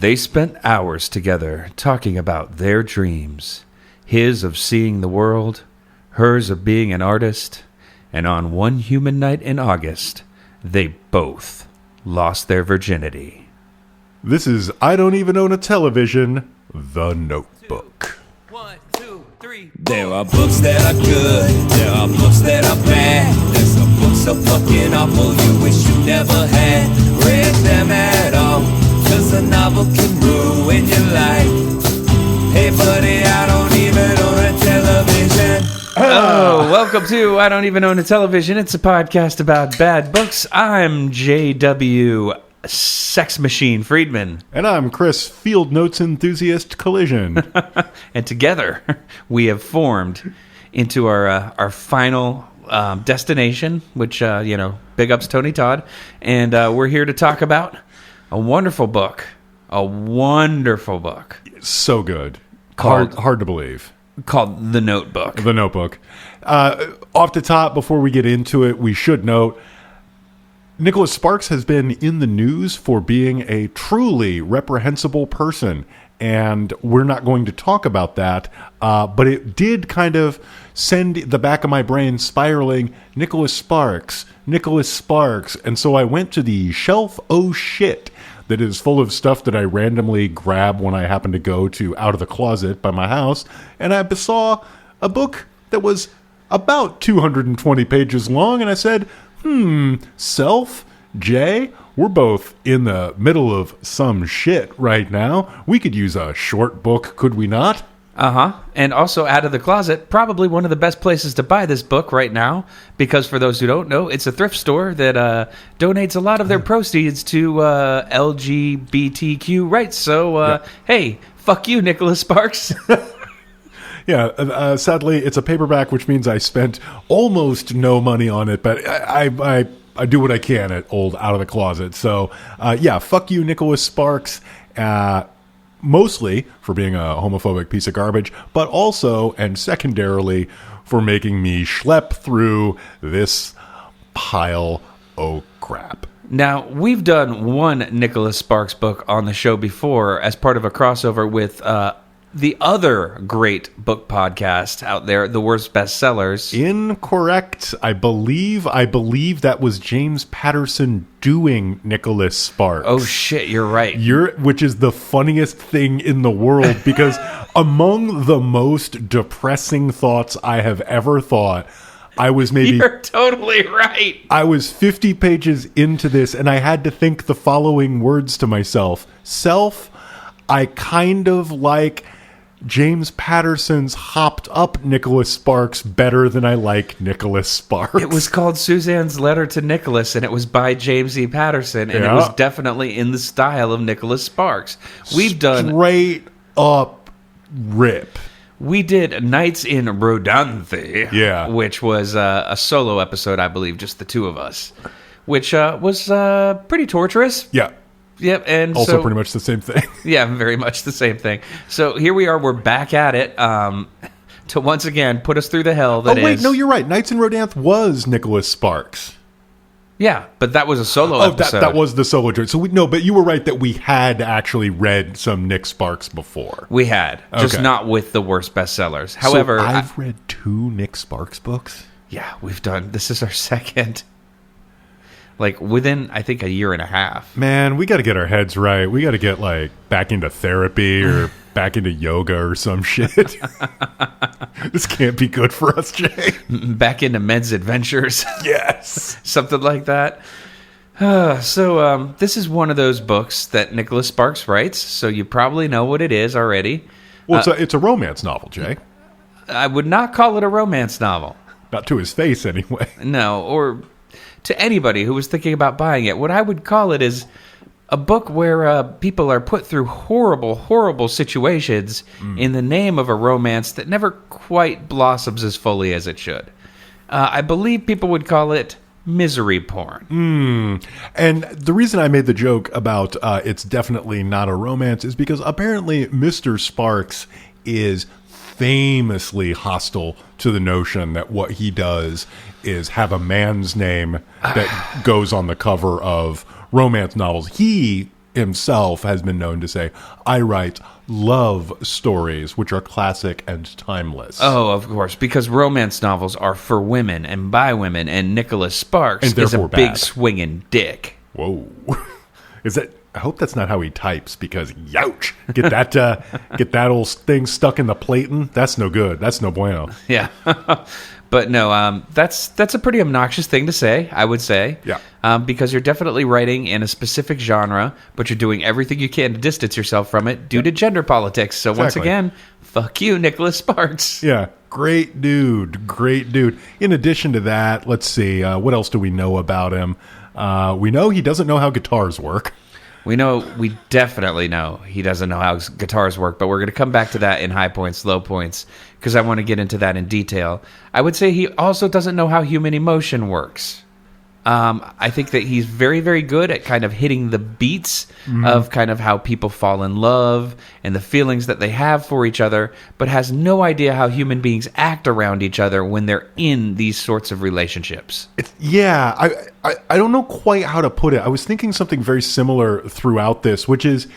They spent hours together talking about their dreams. His of seeing the world, hers of being an artist, and on one human night in August, they both lost their virginity. This is I Don't Even Own a Television, The Notebook. 1, 2, 3. There are books that are good, there are books that are bad. There's some books so fucking awful you wish you never had read them at all. Cause a novel can ruin your life. Hey buddy, I don't even own a television. Oh, welcome to I Don't Even Own a Television. It's a podcast about bad books. I'm J.W. Sex Machine Friedman. And I'm Chris, Field Notes Enthusiast Collision. And together, we have formed into our final destination, which, big ups Tony Todd. And we're here to talk about a wonderful book. A wonderful book. So good. Called- Hard to believe. Called The Notebook. The Notebook. Off the top, before we get into it, we should note Nicholas Sparks has been in the news for being a truly reprehensible person, and we're not going to talk about that, but it did kind of send the back of my brain spiraling, Nicholas Sparks, and so I went to the shelf shit that is full of stuff that I randomly grab when I happen to go to Out of the Closet by my house, and I saw a book that was about 220 pages long, and I said, Self, Jay, we're both in the middle of some shit right now. We could use a short book, could we not? Uh-huh. And also Out of the Closet, probably one of the best places to buy this book right now, because for those who don't know, it's a thrift store that donates a lot of their proceeds to LGBTQ rights. So, Hey, fuck you, Nicholas Sparks. Yeah, sadly, it's a paperback, which means I spent almost no money on it, but I do what I can at old Out of the Closet. So, fuck you, Nicholas Sparks. Mostly for being a homophobic piece of garbage, but also and secondarily for making me schlep through this pile of crap. Now, we've done one Nicholas Sparks book on the show before as part of a crossover with the other great book podcast out there, The Worst Bestsellers. Incorrect. I believe that was James Patterson doing Nicholas Sparks. Oh shit, you're right. Which is the funniest thing in the world, because among the most depressing thoughts I have ever thought, I was maybe... You're totally right. I was 50 pages into this, and I had to think the following words to myself. Self, I kind of like James Patterson's hopped up Nicholas Sparks better than I like Nicholas Sparks. It was called Suzanne's Letter to Nicholas, and it was by James E. Patterson, and it was definitely in the style of Nicholas Sparks. We've done... Straight up rip. We did Nights in Rodanthe, which was a solo episode, I believe, just the two of us, which was pretty torturous. Yeah. Yep, and also pretty much the same thing. Yeah, very much the same thing. So here we are, we're back at it to once again put us through the hell that is... Oh, wait, no, you're right. Nights in Rodanthe was Nicholas Sparks. Yeah, but that was a solo episode. That was the solo joint. So, but you were right that we had actually read some Nick Sparks before. We had, just not with the worst bestsellers. However... So I've read 2 Nick Sparks books? Yeah, we've done... This is our second... Like, within, I think, a year and a half. Man, we got to get our heads right. We got to get, back into therapy or back into yoga or some shit. This can't be good for us, Jay. Back into men's adventures. Yes. Something like that. So, this is one of those books that Nicholas Sparks writes, so you probably know what it is already. Well, it's a romance novel, Jay. I would not call it a romance novel. Not to his face, anyway. No, or... to anybody who was thinking about buying it, what I would call it is a book where people are put through horrible, horrible situations in the name of a romance that never quite blossoms as fully as it should. I believe people would call it misery porn. And the reason I made the joke about it's definitely not a romance is because apparently Mr. Sparks is famously hostile to the notion that what he does is have a man's name that goes on the cover of romance novels. He himself has been known to say, I write love stories, which are classic and timeless. Oh, of course, because romance novels are for women and by women, and Nicholas Sparks And is a therefore big bad. swinging dick. Whoa. Is that... I hope that's not how he types, because youch, get that old thing stuck in the platen. That's no good. That's no bueno. Yeah. But no, that's a pretty obnoxious thing to say, I would say. Yeah. Because you're definitely writing in a specific genre, but you're doing everything you can to distance yourself from it due to gender politics. So once Exactly. again, fuck you, Nicholas Sparks. Yeah, great dude. In addition to that, let's see, what else do we know about him? We know he doesn't know how guitars work. We definitely know he doesn't know how guitars work, but we're going to come back to that in high points, low points, because I want to get into that in detail. I would say he also doesn't know how human emotion works. I think that he's very, very good at kind of hitting the beats of kind of how people fall in love and the feelings that they have for each other, but has no idea how human beings act around each other when they're in these sorts of relationships. I don't know quite how to put it. I was thinking something very similar throughout this, which is,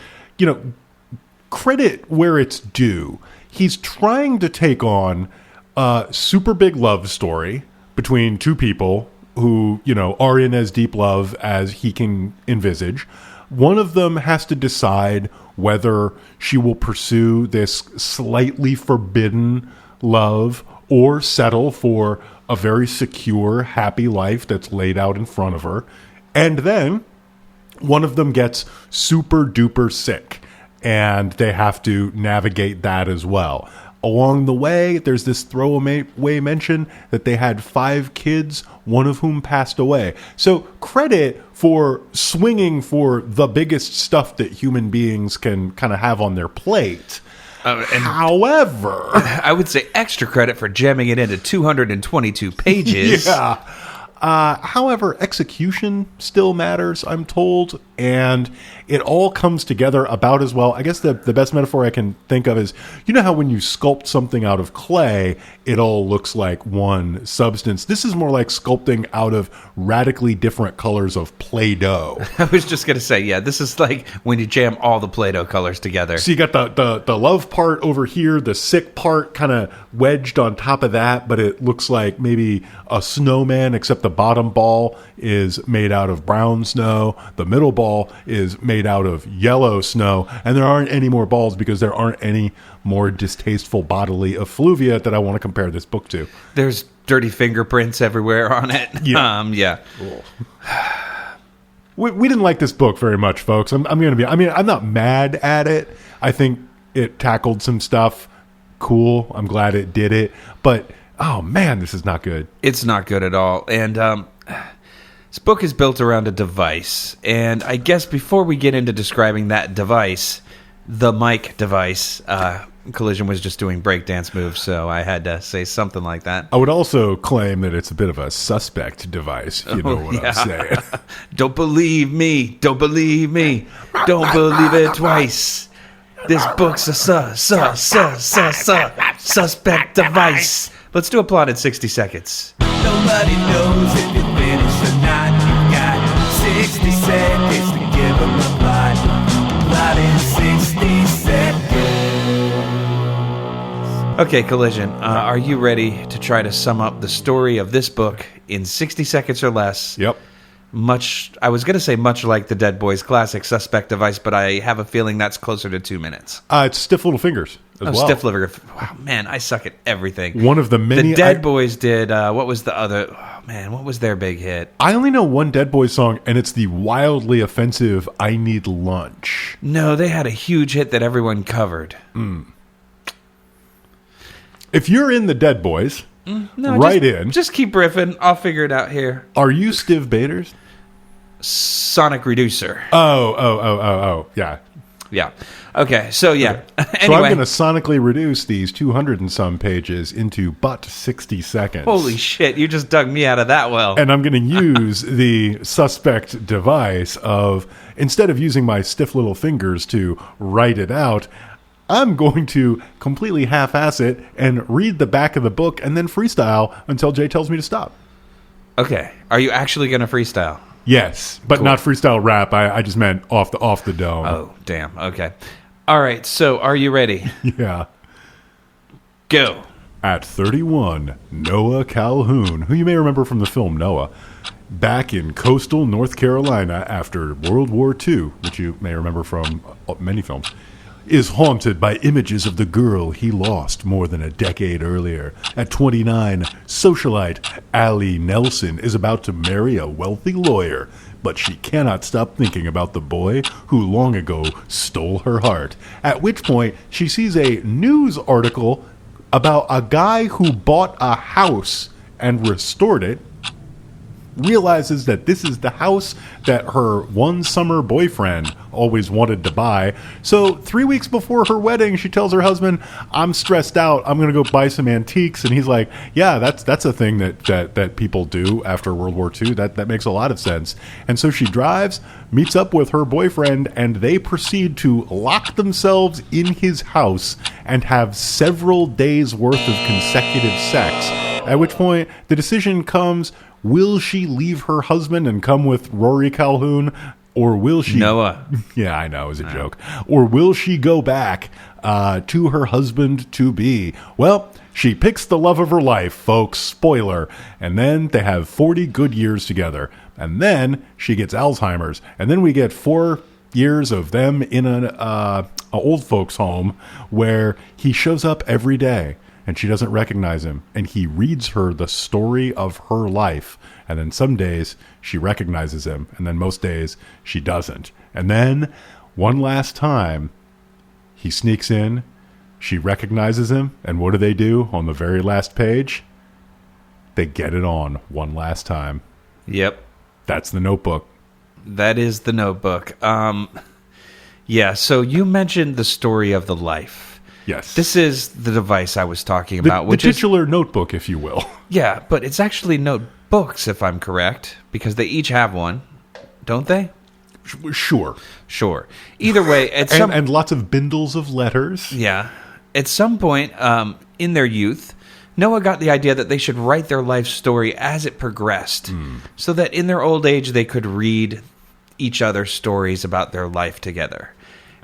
credit where it's due. He's trying to take on a super big love story between two people who, are in as deep love as he can envisage. One of them has to decide whether she will pursue this slightly forbidden love or settle for a very secure, happy life that's laid out in front of her. And then one of them gets super duper sick, and they have to navigate that as well. Along the way, there's this throwaway mention that they had 5 kids, one of whom passed away. So credit for swinging for the biggest stuff that human beings can kind of have on their plate. However, I would say extra credit for jamming it into 222 pages. Yeah. However, execution still matters, I'm told, and it all comes together about as well. I guess the best metaphor I can think of is, how when you sculpt something out of clay, it all looks like one substance. This is more like sculpting out of radically different colors of Play-Doh. I was just going to say, yeah, this is like when you jam all the Play-Doh colors together. So you got the love part over here, the sick part kind of wedged on top of that, but it looks like maybe a snowman, except the bottom ball is made out of brown snow. The middle ball is made out of yellow snow. And there aren't any more balls because there aren't any more distasteful bodily effluvia that I want to compare this book to. There's dirty fingerprints everywhere on it. Yeah. Yeah. We didn't like this book very much, folks. I'm going to be... I'm not mad at it. I think it tackled some stuff cool. I'm glad it did it. But, oh, man, this is not good. It's not good at all. And this book is built around a device. And I guess before we get into describing that device, the mic device, Clsn was just doing breakdance moves, so I had to say something like that. I would also claim that it's a bit of a suspect device, if you know what I'm saying. Don't believe me. Don't believe me. Don't believe it twice. This book's a suspect device. Let's do a plot in 60 seconds. Nobody knows if you finish or not. You've got 60 seconds to give them a plot. Plot in 60 seconds. Okay, Clsn, are you ready to try to sum up the story of this book in 60 seconds or less? Yep. I was going to say much like the Dead Boys classic Suspect Device, but I have a feeling that's closer to 2 minutes. It's Stiff Little Fingers as well. Stiff Liver. Wow, man, I suck at everything. One of the many... The Dead Boys did, what was the other... Oh, man, what was their big hit? I only know one Dead Boys song, and it's the wildly offensive I Need Lunch. No, they had a huge hit that everyone covered. If you're in the Dead Boys, in. Just keep riffing. I'll figure it out here. Are you Stiv Bators? Sonic Reducer. Oh. Yeah. Yeah. Okay, so yeah. Okay. Anyway. So I'm going to sonically reduce these 200 and some pages into but 60 seconds. Holy shit, you just dug me out of that well. And I'm going to use the suspect device of, instead of using my stiff little fingers to write it out, I'm going to completely half-ass it and read the back of the book and then freestyle until Jay tells me to stop. Okay. Are you actually going to freestyle? Yes, but not freestyle rap. I just meant off the dome. Oh, damn. Okay. All right. So, are you ready? Yeah. Go. At 31, Noah Calhoun, who you may remember from the film Noah, back in coastal North Carolina after World War II, which you may remember from many films, is haunted by images of the girl he lost more than a decade earlier. At 29, socialite Allie Nelson is about to marry a wealthy lawyer, but she cannot stop thinking about the boy who long ago stole her heart. At which point, she sees a news article about a guy who bought a house and restored it, realizes that this is the house that her one summer boyfriend always wanted to buy. So 3 weeks before her wedding, she tells her husband, I'm stressed out, I'm going to go buy some antiques. And he's like, yeah, that's a thing that people do after World War II. That makes a lot of sense. And so she drives, meets up with her boyfriend, and they proceed to lock themselves in his house and have several days worth of consecutive sex. At which point the decision comes, will she leave her husband and come with Rory Calhoun? Or will she... Noah. Yeah, I know, it was a joke. Or will she go back to her husband-to-be? Well, she picks the love of her life, folks. Spoiler. And then they have 40 good years together. And then she gets Alzheimer's. And then we get 4 years of them in an old folks' home where he shows up every day. And she doesn't recognize him. And he reads her the story of her life. And then some days she recognizes him. And then most days she doesn't. And then one last time he sneaks in. She recognizes him. And what do on the very last page? They get it on one last time. Yep. That's The Notebook. That is The Notebook. Yeah, so you mentioned the story of the life. Yes. This is the device I was talking about. The titular notebook, if you will. Yeah, but it's actually notebooks, if I'm correct, because they each have one, don't they? Sure. Either way, and lots of bindles of letters. Yeah. At some point in their youth, Noah got the idea that they should write their life story as it progressed, so that in their old age they could read each other's stories about their life together.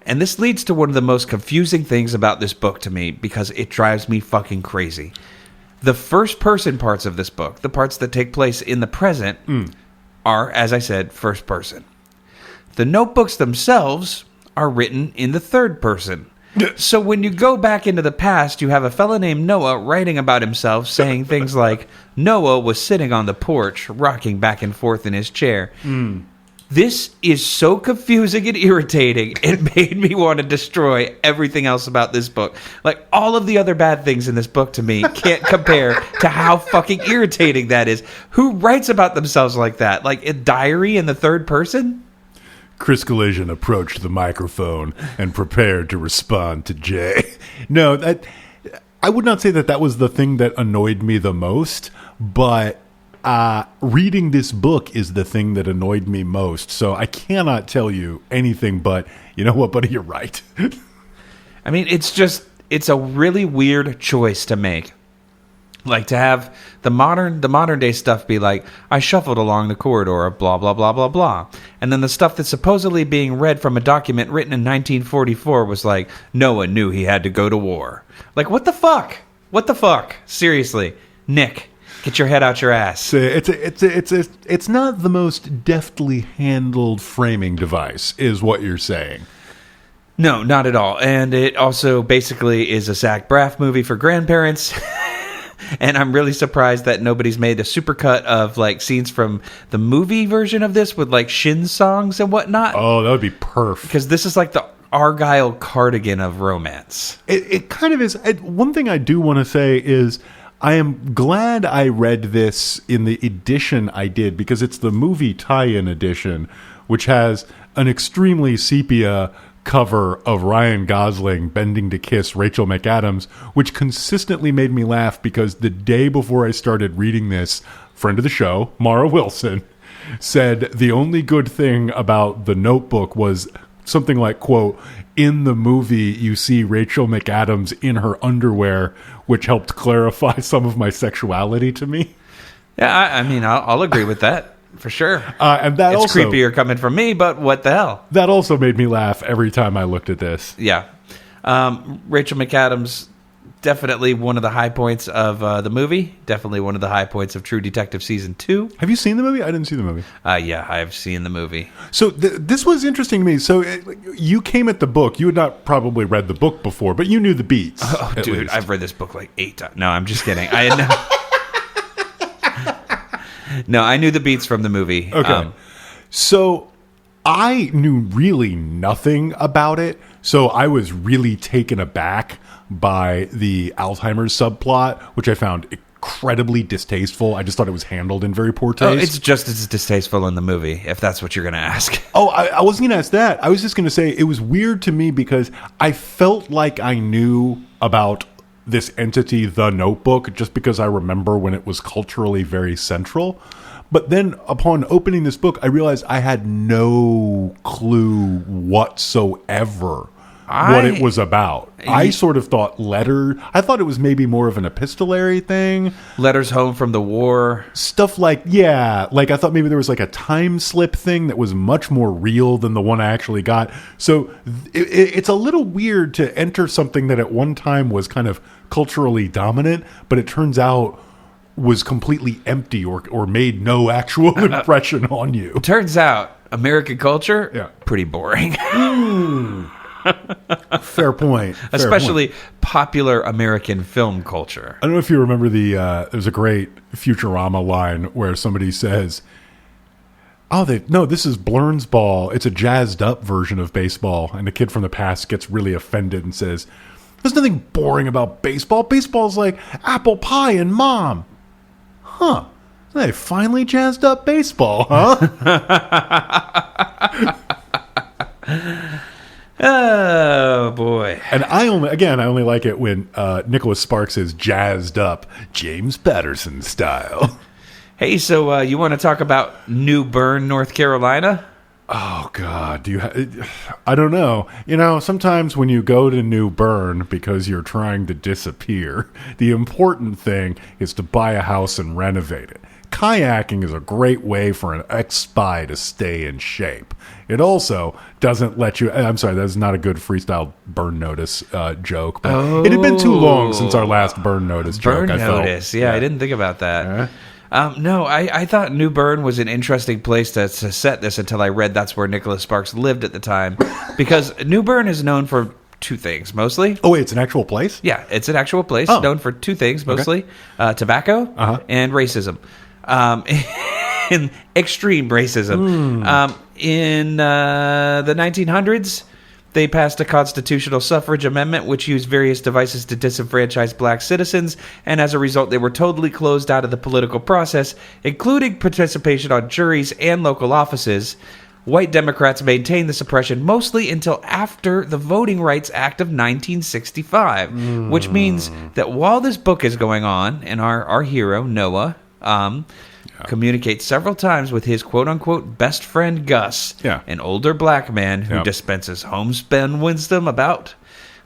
And this leads to one of the most confusing things about this book to me, because it drives me fucking crazy. The first person parts of this book, the parts that take place in the present, are, as I said, first person. The notebooks themselves are written in the third person. So when you go back into the past, you have a fella named Noah writing about himself, saying things like, Noah was sitting on the porch, rocking back and forth in his chair. This is so confusing and irritating, it made me want to destroy everything else about this book. Like, all of the other bad things in this book, to me, can't compare to how fucking irritating that is. Who writes about themselves like that? Like, a diary in the third person? Chris Collision approached the microphone and prepared to respond to Jay. No, I would not say that was the thing that annoyed me the most, but... reading this book is the thing that annoyed me most. So I cannot tell you anything but, you know what, buddy, you're right. I mean, it's a really weird choice to make. Like, to have the modern day stuff be like, I shuffled along the corridor of blah, blah, blah, blah, blah. And then the stuff that's supposedly being read from a document written in 1944 was like, Noah knew he had to go to war. Like, what the fuck? What the fuck? Seriously. Nick. Get your head out your ass. It's not the most deftly handled framing device, is what you're saying. No, not at all. And it also basically is a Zach Braff movie for grandparents. And I'm really surprised that nobody's made a supercut of like scenes from the movie version of this with like Shin songs and whatnot. Oh, that would be perfect. Because this is like the Argyle cardigan of romance. It kind of is. One thing I do want to say is, I am glad I read this in the edition I did, because it's the movie tie-in edition, which has an extremely sepia cover of Ryan Gosling bending to kiss Rachel McAdams, which consistently made me laugh, because the day before I started reading this, friend of the show, Mara Wilson, said the only good thing about The Notebook was something like, quote, in the movie you see Rachel McAdams in her underwear, which helped clarify some of my sexuality to me. Yeah, I mean, I'll agree with that. For sure. And that it's also creepier coming from me, but what the hell? That also made me laugh every time I looked at this. Yeah. Rachel McAdams, definitely one of the high points of the movie. Definitely one of the high points of True Detective Season 2. Have you seen the movie? I didn't see the movie. Yeah, I've seen the movie. So this was interesting to me. So you came at the book. You had not probably read the book before, but you knew the beats. Oh, dude, least. I've read this book like 8 times. No, I'm just kidding. I knew the beats from the movie. Okay. So I knew really nothing about it. So I was really taken aback by the Alzheimer's subplot, which I found incredibly distasteful. I just thought it was handled in very poor taste. Oh, it's just as distasteful in the movie, if that's what you're going to ask. Oh, I wasn't going to ask that. I was just going to say it was weird to me because I felt like I knew about this entity, The Notebook, just because I remember when it was culturally very central. But then upon opening this book, I realized I had no clue whatsoever what it was about. I sort of thought I thought it was maybe more of an epistolary thing. Letters home from the war. Stuff like I thought maybe there was like a time slip thing that was much more real than the one I actually got. So it's a little weird to enter something that at one time was kind of culturally dominant, but it turns out was completely empty or made no actual impression on you. Turns out American culture, pretty boring. Fair point. Especially popular American film culture. I don't know if you remember there's a great Futurama line where somebody says, this is Blurn's ball. It's a jazzed up version of baseball. And the kid from the past gets really offended and says, there's nothing boring about baseball. Baseball's like apple pie and mom. Huh. They finally jazzed up baseball, huh? Oh, boy. And I only like it when Nicholas Sparks is jazzed up James Patterson style. Hey, so you want to talk about New Bern, North Carolina? Oh, God. I don't know. Sometimes when you go to New Bern because you're trying to disappear, the important thing is to buy a house and renovate it. Kayaking is a great way for an ex-spy to stay in shape. It also doesn't let you... I'm sorry, that's not a good freestyle burn notice joke, but it had been too long since our last burn notice joke, I felt. Burn notice, yeah, I didn't think about that. No, I thought New Bern was an interesting place to set this until I read that's where Nicholas Sparks lived at the time. Because New Bern is known for two things, mostly. Oh, wait, it's an actual place? Yeah, it's an actual place known for two things, mostly. Okay. Tobacco and racism. In extreme racism. In the 1900s, they passed a constitutional suffrage amendment which used various devices to disenfranchise black citizens, and as a result, they were totally closed out of the political process, including participation on juries and local offices. White Democrats maintained the suppression mostly until after the Voting Rights Act of 1965, which means that while this book is going on, and our hero, Noah, communicates several times with his quote-unquote best friend Gus, an older black man who dispenses homespun wisdom about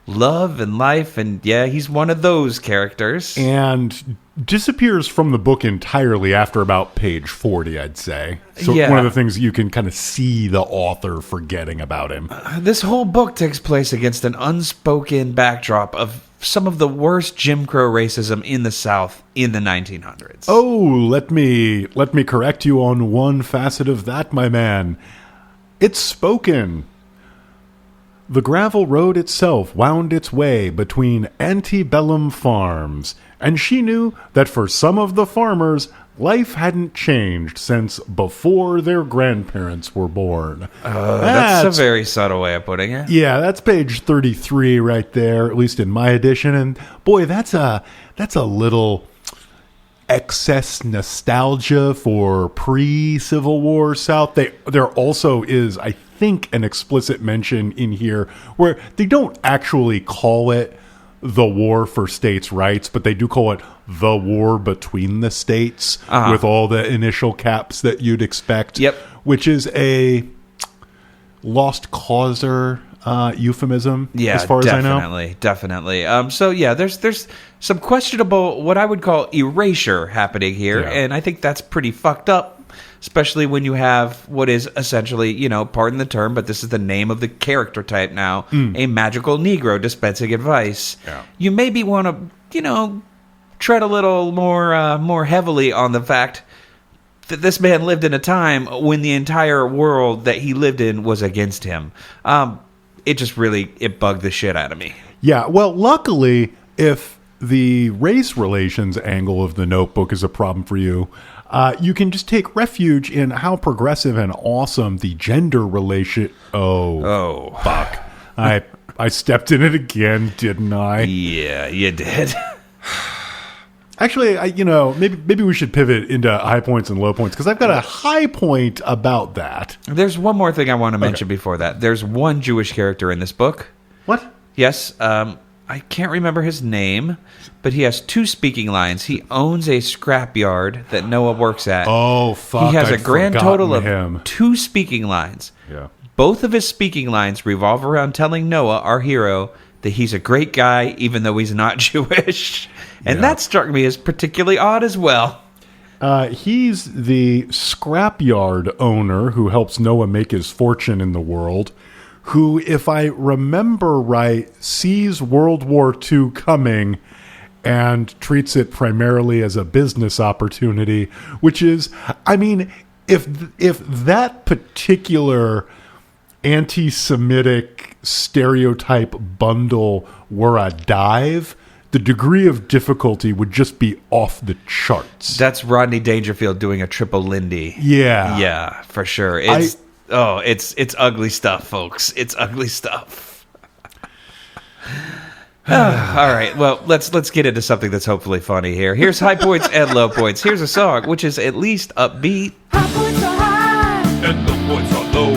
love and life, and he's one of those characters. And disappears from the book entirely after about page 40, I'd say. So one of the things you can kind of see the author forgetting about him. This whole book takes place against an unspoken backdrop of some of the worst Jim Crow racism in the South in the 1900s. Oh, let me correct you on one facet of that, my man. It's spoken. The gravel road itself wound its way between antebellum farms, and she knew that for some of the farmers, life hadn't changed since before their grandparents were born. That's a very subtle way of putting it. Yeah, that's page 33 right there, at least in my edition. And boy, that's a little excess nostalgia for pre-Civil War South. There also is, I think, an explicit mention in here where they don't actually call it the war for states' rights, but they do call it the war between the states with all the initial caps that you'd expect. Yep. Which is a lost causer euphemism, as far as I know. Definitely. So there's some questionable, what I would call erasure happening here, and I think that's pretty fucked up. especially when you have what is essentially, pardon the term, but this is the name of the character type now, a magical Negro dispensing advice. Yeah. You maybe want to, tread a little more heavily on the fact that this man lived in a time when the entire world that he lived in was against him. It just really, it bugged the shit out of me. Yeah, well, luckily, if the race relations angle of the Notebook is a problem for you, you can just take refuge in how progressive and awesome the gender relation... Oh, fuck. I stepped in it again, didn't I? Yeah, you did. Actually, maybe we should pivot into high points and low points, because I've got a high point about that. There's one more thing I want to mention before that. There's one Jewish character in this book. What? Yes, I can't remember his name, but he has 2 speaking lines. He owns a scrapyard that Noah works at. Oh, fuck. He has a grand total of him. 2 speaking lines. Yeah. Both of his speaking lines revolve around telling Noah, our hero, that he's a great guy, even though he's not Jewish. And that struck me as particularly odd as well. He's the scrapyard owner who helps Noah make his fortune in the world, who, if I remember right, sees World War II coming and treats it primarily as a business opportunity, which is, if that particular anti-Semitic stereotype bundle were a dive, the degree of difficulty would just be off the charts. That's Rodney Dangerfield doing a triple Lindy. Yeah. Yeah, for sure. It's ugly stuff, folks. It's ugly stuff. All right, well, let's get into something that's hopefully funny here. Here's high points and low points. Here's a song which is at least upbeat. High points are high, and low points are low.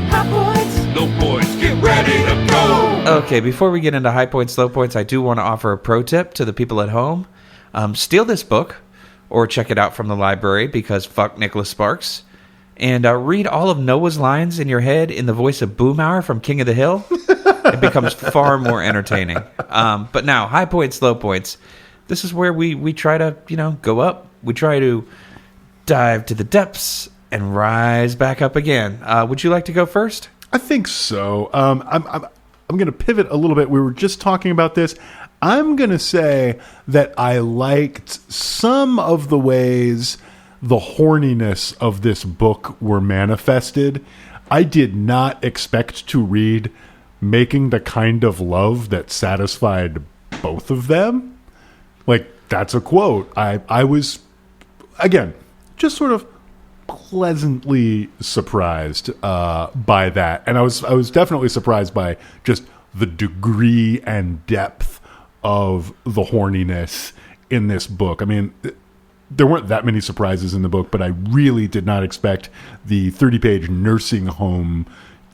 High points, low points, get ready to go. Okay, before we get into high points, low points, I do want to offer a pro tip to the people at home. Steal this book or check it out from the library, because fuck Nicholas Sparks. And read all of Noah's lines in your head in the voice of Boomhauer from King of the Hill. It becomes far more entertaining. But now, high points, low points. This is where we try to, go up. We try to dive to the depths and rise back up again. Would you like to go first? I think so. I'm going to pivot a little bit. We were just talking about this. I'm going to say that I liked some of the ways the horniness of this book were manifested. I did not expect to read Making the Kind of Love That Satisfied Both of Them. Like, that's a quote. I was, again, just sort of pleasantly surprised by that. And I was definitely surprised by just the degree and depth of the horniness in this book. I mean, there weren't that many surprises in the book, but I really did not expect the 30-page nursing home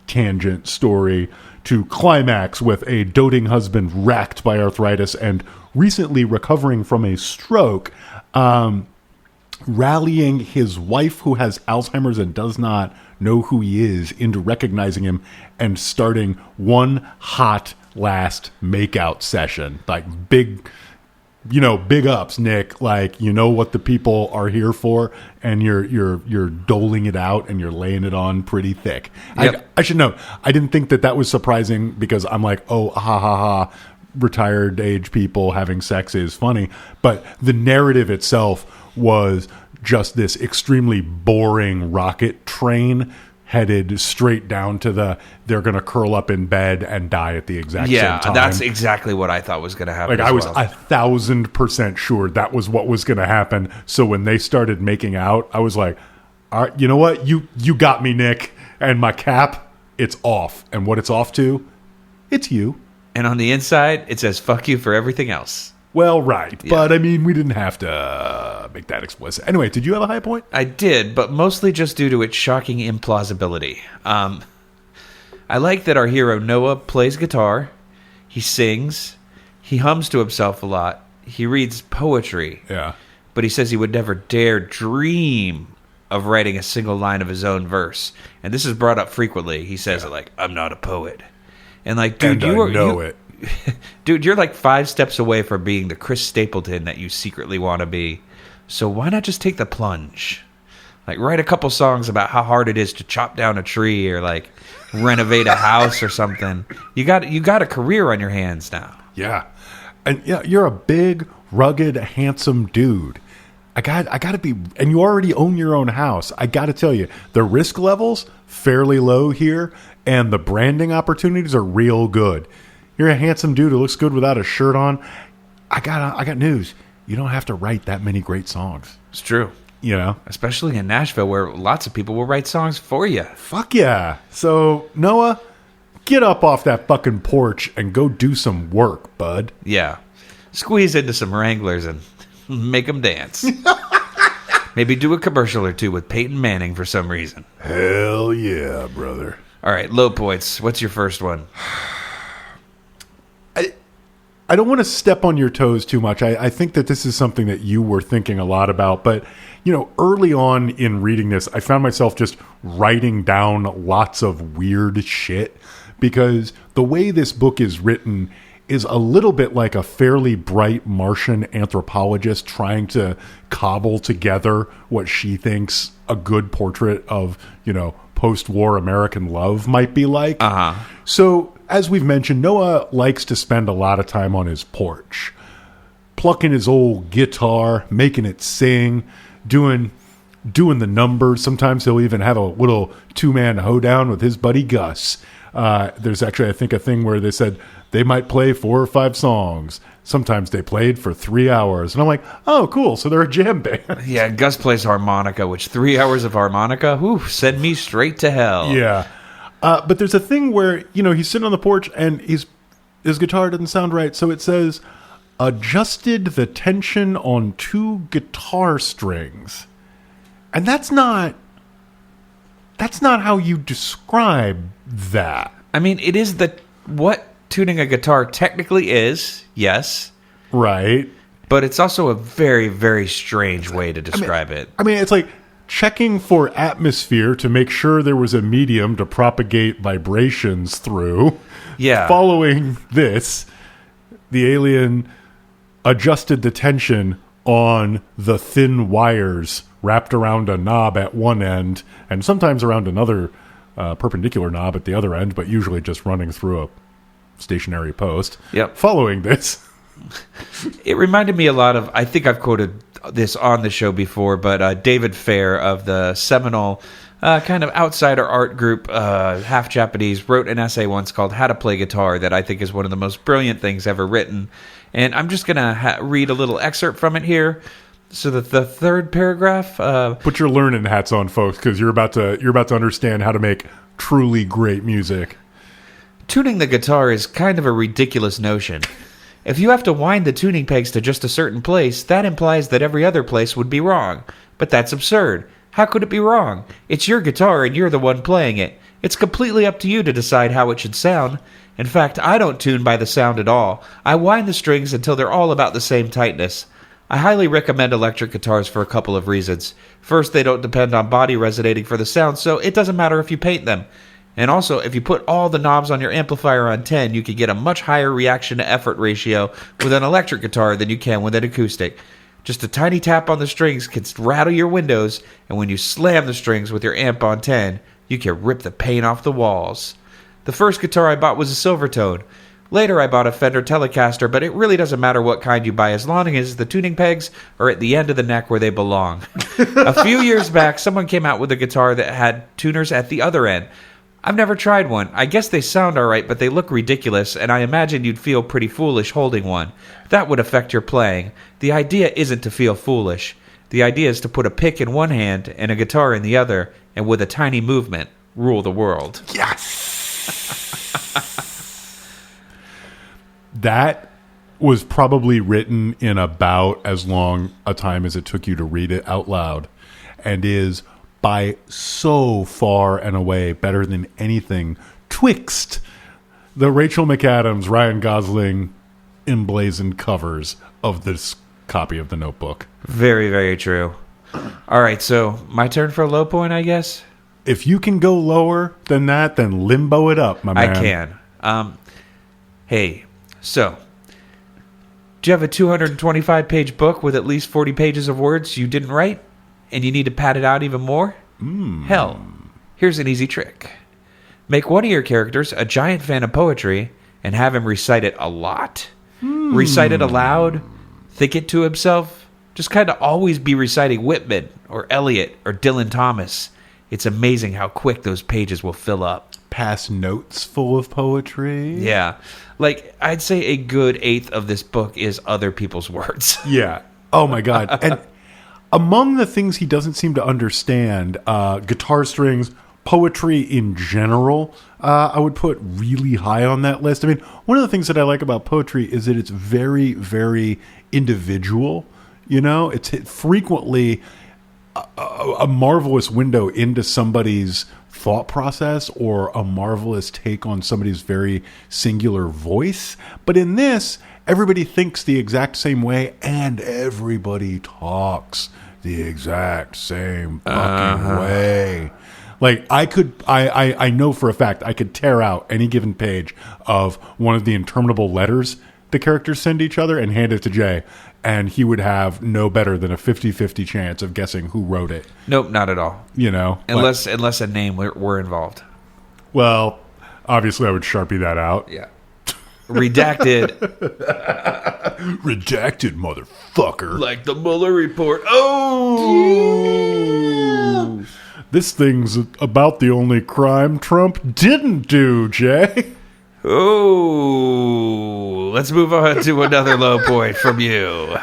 tangent story to climax with a doting husband racked by arthritis and recently recovering from a stroke, rallying his wife who has Alzheimer's and does not know who he is into recognizing him and starting one hot last makeout session. Like, big ups, Nick. Like, you know what the people are here for, and you're doling it out and you're laying it on pretty thick. Yep. I should note, I didn't think that was surprising, because I'm like, oh, ha ha ha, retired age people having sex is funny. But the narrative itself was just this extremely boring rocket train headed straight down to they're going to curl up in bed and die at the exact same time. Yeah, that's exactly what I thought was going to happen. Like, I was 1,000% sure that was what was going to happen. So when they started making out, I was like, all right, you know what? You got me, Nick. And my cap, it's off. And what it's off to? It's you. And on the inside, it says, fuck you for everything else. Well, right. Yeah. But, I mean, we didn't have to make that explicit. Anyway, did you have a high point? I did, but mostly just due to its shocking implausibility. I like that our hero, Noah, plays guitar. He sings. He hums to himself a lot. He reads poetry. Yeah. But he says he would never dare dream of writing a single line of his own verse. And this is brought up frequently. He says it like, I'm not a poet. And like, dude, it. Dude, you're like 5 steps away from being the Chris Stapleton that you secretly want to be. So why not just take the plunge? Like, write a couple songs about how hard it is to chop down a tree or, like, renovate a house or something. You got a career on your hands now. Yeah. And yeah, you're a big, rugged, handsome dude. I got to be, and you already own your own house. I got to tell you, the risk level's fairly low here, and the branding opportunities are real good. You're a handsome dude who looks good without a shirt on. I got news. You don't have to write that many great songs. It's true. You know? Especially in Nashville, where lots of people will write songs for you. Fuck yeah. So, Noah, get up off that fucking porch and go do some work, bud. Yeah. Squeeze into some Wranglers and make them dance. Maybe do a commercial or two with Peyton Manning for some reason. Hell yeah, brother. All right, low points. What's your first one? I don't want to step on your toes too much. I think that this is something that you were thinking a lot about. But, early on in reading this, I found myself just writing down lots of weird shit. Because the way this book is written is a little bit like a fairly bright Martian anthropologist trying to cobble together what she thinks a good portrait of, post-war American love might be like. Uh-huh. So, as we've mentioned, Noah likes to spend a lot of time on his porch, plucking his old guitar, making it sing, doing the numbers. Sometimes he'll even have a little two-man hoedown with his buddy Gus. There's actually, I think, a thing where they said they might play 4 or 5 songs. Sometimes they played for 3 hours. And I'm like, oh, cool. So they're a jam band. Yeah, Gus plays harmonica, which 3 hours of harmonica, send me straight to hell. Yeah. But there's a thing where, he's sitting on the porch and his guitar doesn't sound right. So it says, adjusted the tension on 2 guitar strings. And that's not how you describe that. I mean, it is what tuning a guitar technically is, yes. Right. But it's also a very, very strange way to describe it. I mean, it's like checking for atmosphere to make sure there was a medium to propagate vibrations through. Yeah. Following this, the alien adjusted the tension on the thin wires wrapped around a knob at one end and sometimes around another perpendicular knob at the other end, but usually just running through a stationary post. Yep. Following this. It reminded me a lot of, I think I've quoted this on the show before, but David Fair of the seminal kind of outsider art group, half Japanese, wrote an essay once called How to Play Guitar that I think is one of the most brilliant things ever written. And I'm just going to read a little excerpt from it here. So that the third paragraph... Put your learning hats on, folks, because you're about to understand how to make truly great music. Tuning the guitar is kind of a ridiculous notion. If you have to wind the tuning pegs to just a certain place, that implies that every other place would be wrong. But that's absurd. How could it be wrong? It's your guitar and you're the one playing it. It's completely up to you to decide how it should sound. In fact, I don't tune by the sound at all. I wind the strings until they're all about the same tightness. I highly recommend electric guitars for a couple of reasons. First, they don't depend on body resonating for the sound, so it doesn't matter if you paint them. And also, if you put all the knobs on your amplifier on 10, you can get a much higher reaction to effort ratio with an electric guitar than you can with an acoustic. Just a tiny tap on the strings can rattle your windows, and when you slam the strings with your amp on 10, you can rip the paint off the walls. The first guitar I bought was a Silvertone. Later I bought a Fender Telecaster, but it really doesn't matter what kind you buy as long as the tuning pegs are at the end of the neck where they belong. A few years back, someone came out with a guitar that had tuners at the other end. I've never tried one. I guess they sound alright, but they look ridiculous, and I imagine you'd feel pretty foolish holding one. That would affect your playing. The idea isn't to feel foolish. The idea is to put a pick in one hand and a guitar in the other, and with a tiny movement, rule the world. Yes! That was probably written in about as long a time as it took you to read it out loud, and is by so far and away better than anything twixt the Rachel McAdams, Ryan Gosling emblazoned covers of this copy of The Notebook. Very, very true. All right, so my turn for a low point, I guess? If you can go lower than that, then limbo it up, my man. I can. Hey, so, do you have a 225-page book with at least 40 pages of words you didn't write? and you need to pad it out even more? Hell, here's an easy trick. Make one of your characters a giant fan of poetry and have him recite it a lot. Recite it aloud, think it to himself. Just kind of always be reciting Whitman or Eliot or Dylan Thomas. It's amazing how quick those pages will fill up. Pass notes full of poetry. Yeah. Like, I'd say a good eighth of this book is other people's words. Yeah. Oh, my God. And among the things he doesn't seem to understand, guitar strings, poetry in general, I would put really high on that list. I mean, one of the things that I like about poetry is that it's very, very individual. You know, it's frequently a marvelous window into somebody's thought process or a marvelous take on somebody's very singular voice. But in this, everybody thinks the exact same way and everybody talks the exact same fucking way. Like, I know for a fact I could tear out any given page of one of the interminable letters the characters send each other and hand it to Jay, and he would have no better than a 50-50 chance of guessing who wrote it. Nope, not at all. You know? Unless a name were involved. Well, obviously I would Sharpie that out. Yeah. Redacted. Redacted, motherfucker. Like the Mueller report. Oh! Yeah. This thing's about the only crime Trump didn't do, Jay. Oh, let's move on to another low point from you.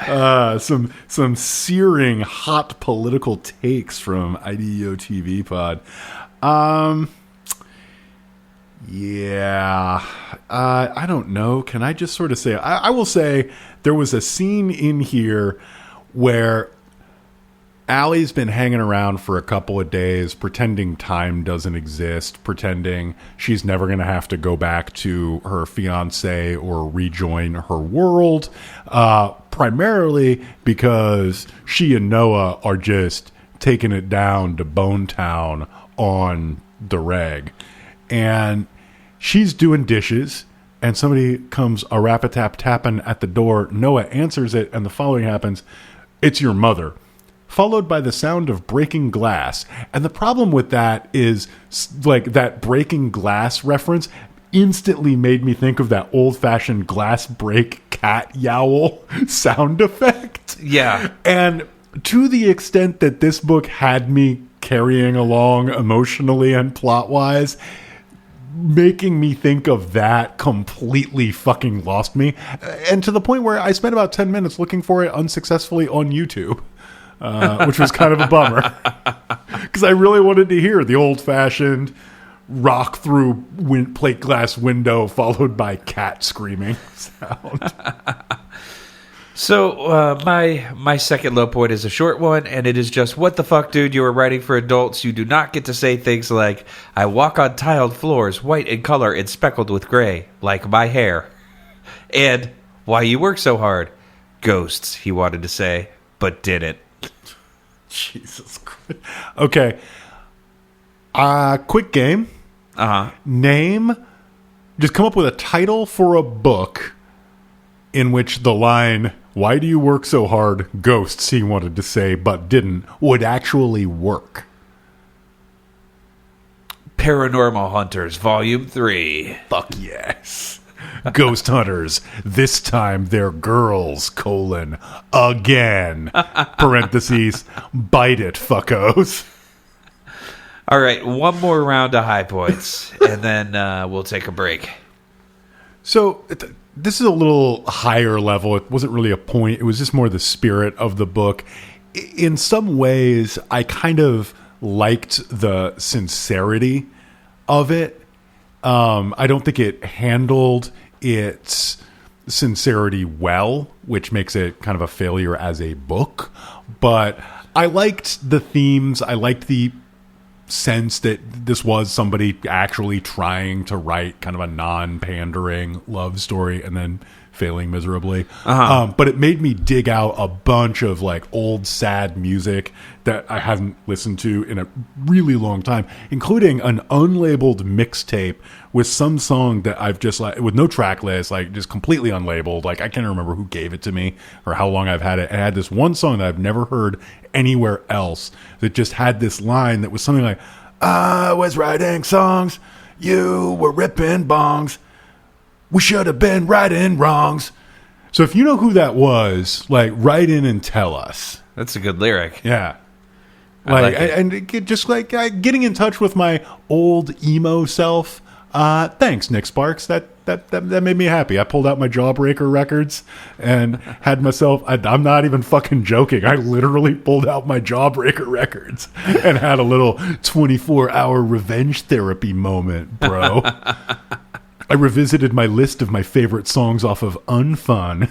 Some searing hot political takes from IDEO TV Pod. Yeah, I don't know. Can I just sort of say, I will say there was a scene in here where Allie's been hanging around for a couple of days, pretending time doesn't exist, pretending she's never going to have to go back to her fiance or rejoin her world, primarily because she and Noah are just taking it down to Bone Town on the reg. And she's doing dishes, and somebody comes a rap-a-tap-tapping at the door. Noah answers it, and the following happens. It's your mother. Followed by the sound of breaking glass. And the problem with that is, like, that breaking glass reference instantly made me think of that old-fashioned glass break cat yowl sound effect. Yeah. And to the extent that this book had me carrying along emotionally and plot-wise, making me think of that completely fucking lost me. And to the point where I spent about 10 minutes looking for it unsuccessfully on YouTube. Which was kind of a bummer because I really wanted to hear the old-fashioned rock through plate glass window followed by cat screaming sound. So my second low point is a short one, and it is just, what the fuck, dude? You are writing for adults. You do not get to say things like, I walk on tiled floors, white in color and speckled with gray, like my hair. And why you work so hard. Ghosts, he wanted to say, but didn't. Jesus Christ. Okay. Quick game. Name. Just come up with a title for a book in which the line, why do you work so hard, ghosts, he wanted to say, but didn't, would actually work. Paranormal Hunters, Volume 3. Fuck yes. Ghost hunters, this time they're girls, again, parentheses, bite it, fuckos. All right, one more round of high points, and then we'll take a break. So, this is a little higher level. It wasn't really a point. It was just more the spirit of the book. In some ways, I kind of liked the sincerity of it. I don't think it handled its sincerity well, which makes it kind of a failure as a book. But I liked the themes. I liked the sense that this was somebody actually trying to write kind of a non-pandering love story and then failing miserably. But it made me dig out a bunch of like old sad music that I hadn't listened to in a really long time, including an unlabeled mixtape with some song that I've just like, with no track list, like just completely unlabeled. Like I can't remember who gave it to me or how long I've had it. And I had this one song that I've never heard anywhere else that just had this line that was something like, I was writing songs, you were ripping bongs, we should have been righting wrongs. So if you know who that was, like, write in and tell us. That's a good lyric. Yeah. Like and just like getting in touch with my old emo self. Thanks, Nick Sparks. That made me happy. I pulled out my Jawbreaker records and had myself. I'm not even fucking joking. I literally pulled out my Jawbreaker records and had a little 24-hour revenge therapy moment, bro. I revisited my list of my favorite songs off of Unfun.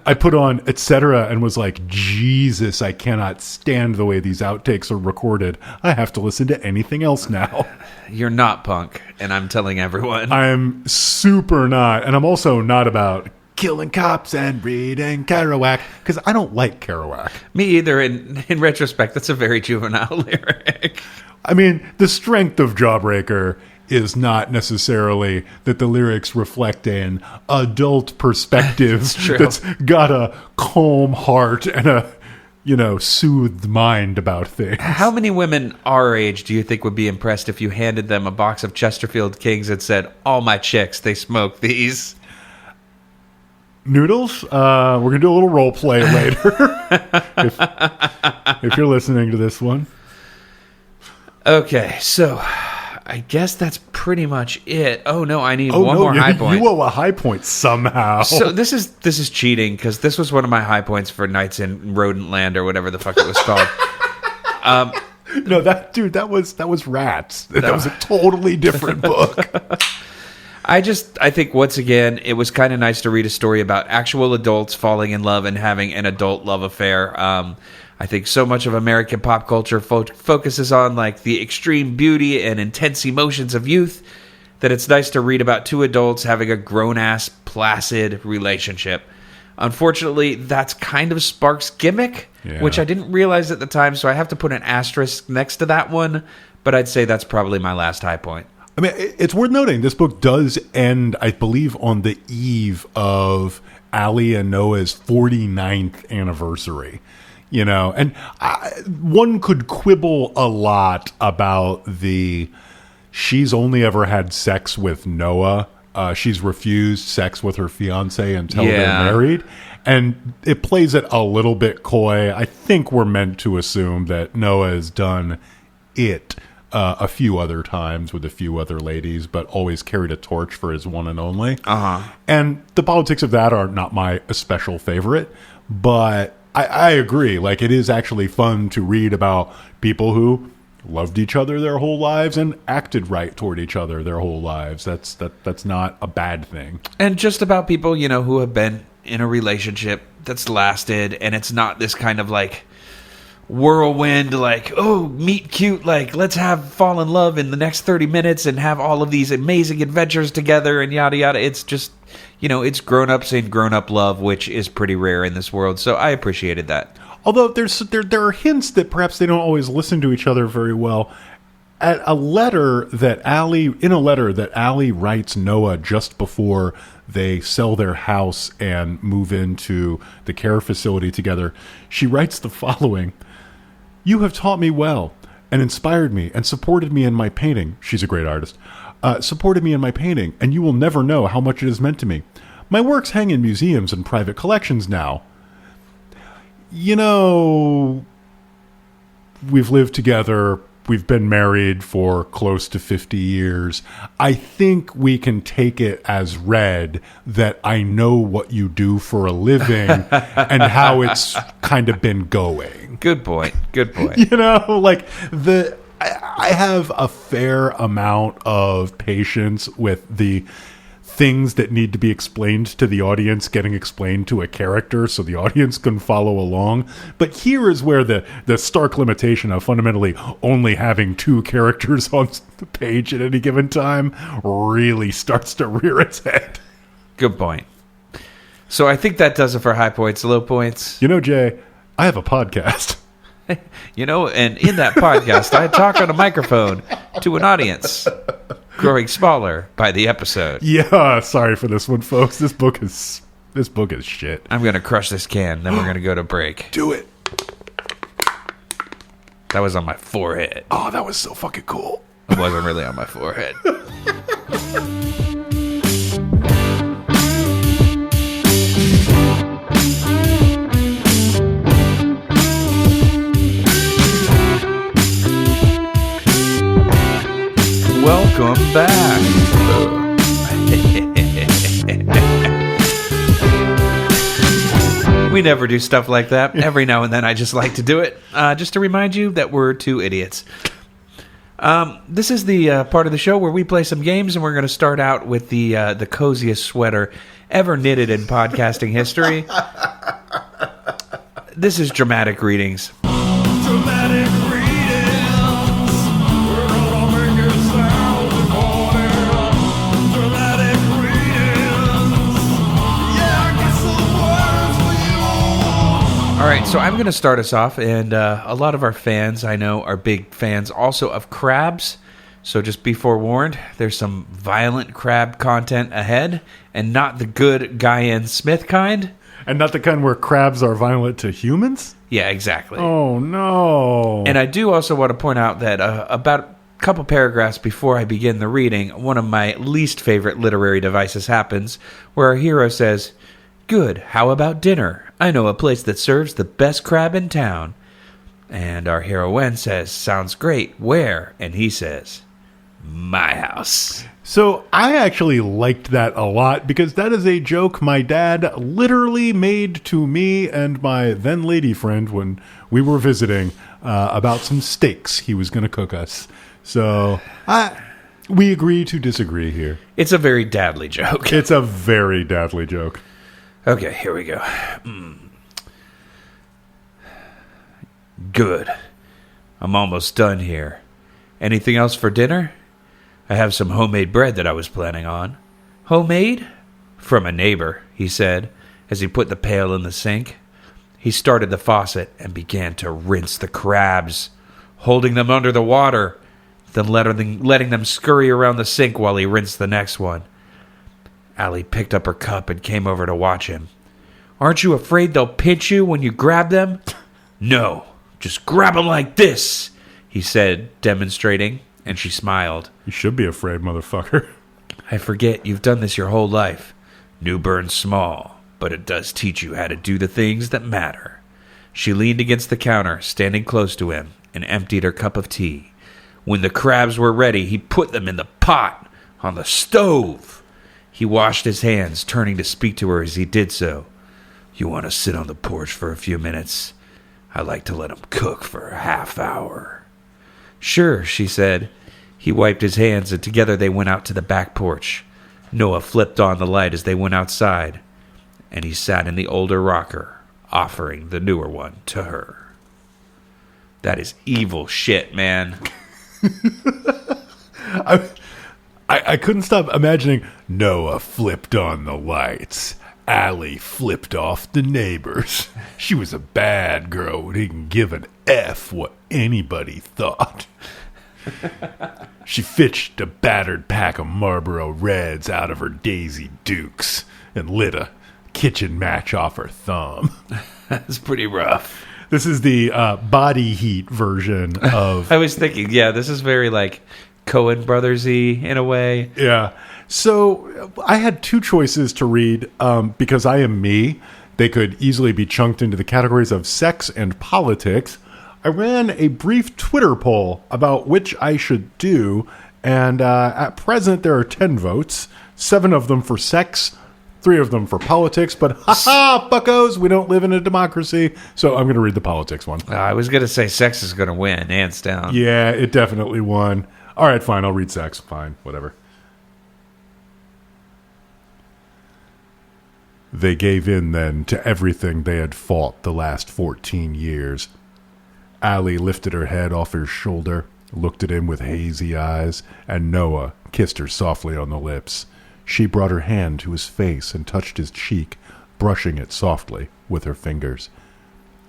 I put on Etc. and was like, Jesus, I cannot stand the way these outtakes are recorded. I have to listen to anything else now. You're not punk, and I'm telling everyone. I'm super not. And I'm also not about killing cops and reading Kerouac, because I don't like Kerouac. Me either. In retrospect, that's a very juvenile lyric. I mean, the strength of Jawbreaker is not necessarily that the lyrics reflect an adult perspective that's got a calm heart and a, soothed mind about things. How many women our age do you think would be impressed if you handed them a box of Chesterfield Kings and said, all my chicks, they smoke these? Noodles, we're going to do a little role play later if you're listening to this one. Okay, so I guess that's pretty much it. Oh no, I need one more high point. You owe a high point somehow. So this is cheating, because this was one of my high points for Nights in Rodent Land or whatever the fuck it was called. No, that was Rats. That was a totally different book. I think once again it was kind of nice to read a story about actual adults falling in love and having an adult love affair. I think so much of American pop culture focuses on like the extreme beauty and intense emotions of youth that it's nice to read about two adults having a grown-ass, placid relationship. Unfortunately, that's kind of Sparks' gimmick, which I didn't realize at the time, so I have to put an asterisk next to that one, but I'd say that's probably my last high point. I mean, it's worth noting, this book does end, I believe, on the eve of Allie and Noah's 49th anniversary. And one could quibble a lot about she's only ever had sex with Noah. She's refused sex with her fiance until they're married. And it plays it a little bit coy. I think we're meant to assume that Noah has done it a few other times with a few other ladies, but always carried a torch for his one and only. And the politics of that are not my especial favorite, but I agree. Like, it is actually fun to read about people who loved each other their whole lives and acted right toward each other their whole lives. That's not a bad thing. And just about people, who have been in a relationship that's lasted, and it's not this kind of like whirlwind, like, oh, meet cute, like, let's fall in love in the next 30 minutes and have all of these amazing adventures together and yada yada. It's just, it's grown-ups and grown-up love, which is pretty rare in this world, so I appreciated that. Although there are hints that perhaps they don't always listen to each other very well. In a letter that Allie writes Noah just before they sell their house and move into the care facility together, she writes the following: "You have taught me well and inspired me and supported me in my painting." She's a great artist. Supported me in my painting, and you will never know how much it has meant to me. My works hang in museums and private collections now. We've lived together. We've been married for close to 50 years. I think we can take it as read that I know what you do for a living and how it's kind of been going. Good point. I have a fair amount of patience with the things that need to be explained to the audience getting explained to a character so the audience can follow along. But here is where the stark limitation of fundamentally only having two characters on the page at any given time really starts to rear its head. Good point. So I think that does it for high points, low points. Jay, I have a podcast. You know, and in that podcast, I talk on a microphone to an audience, growing smaller by the episode. Yeah, sorry for this one, folks. This book is shit. I'm going to crush this can, then we're going to go to break. Do it. That was on my forehead. Oh, that was so fucking cool. It wasn't really on my forehead. Welcome back. We never do stuff like that. Every now and then I just like to do it, just to remind you that we're two idiots. This is the part of the show where we play some games, and we're going to start out with the coziest sweater ever knitted in podcasting history. This is Dramatic Readings. Dramatic readings. We're gonna make it sound important. Dramatic readings. Yeah, I got some words for you. All right, so I'm going to start us off, and a lot of our fans, I know, are big fans also of crabs. So just be forewarned, there's some violent crab content ahead, and not the good Guyan Smith kind. And not the kind where crabs are violent to humans? Yeah, exactly. Oh, no. And I do also want to point out that about a couple paragraphs before I begin the reading, one of my least favorite literary devices happens, where our hero says, "Good, how about dinner? I know a place that serves the best crab in town." And our heroine says, "Sounds great. Where?" And he says, "My house." So I actually liked that a lot because that is a joke my dad literally made to me and my then lady friend when we were visiting about some steaks he was going to cook us. So we agree to disagree here. It's a very dadly joke. It's a very dadly joke. Okay, here we go. Good. I'm almost done here. Anything else for dinner? I have some homemade bread that I was planning on. Homemade? From a neighbor, he said, as he put the pail in the sink. He started the faucet and began to rinse the crabs, holding them under the water, then letting them scurry around the sink while he rinsed the next one. Allie picked up her cup and came over to watch him. "Aren't you afraid they'll pinch you when you grab them?" "No, just grab them like this," he said, demonstrating, and she smiled. You should be afraid, motherfucker. "I forget you've done this your whole life. New burns small, but it does teach you how to do the things that matter." She leaned against the counter, standing close to him, and emptied her cup of tea. When the crabs were ready, he put them in the pot on the stove. He washed his hands, turning to speak to her as he did so. "You want to sit on the porch for a few minutes? I like to let them cook for a half hour." "Sure," she said. He wiped his hands, and together they went out to the back porch. Noah flipped on the light as they went outside, and he sat in the older rocker, offering the newer one to her. That is evil shit, man. I couldn't stop imagining Noah flipped on the lights. Allie flipped off the neighbors. She was a bad girl who didn't give an F what anybody thought. She fished a battered pack of Marlboro Reds out of her Daisy Dukes and lit a kitchen match off her thumb. That's pretty rough. This is the body heat version of... I was thinking, yeah, this is very like Coen Brothers-y in a way. Yeah. So I had two choices to read because I am me. They could easily be chunked into the categories of sex and politics. I ran a brief Twitter poll about which I should do, and at present there are 10 votes, 7 of them for sex, 3 of them for politics, but ha-ha, buckos, we don't live in a democracy, so I'm going to read the politics one. I was going to say sex is going to win, hands down. Yeah, it definitely won. All right, fine, I'll read sex. Fine, whatever. They gave in then to everything they had fought the last 14 years. Allie lifted her head off his shoulder, looked at him with hazy eyes, and Noah kissed her softly on the lips. She brought her hand to his face and touched his cheek, brushing it softly with her fingers.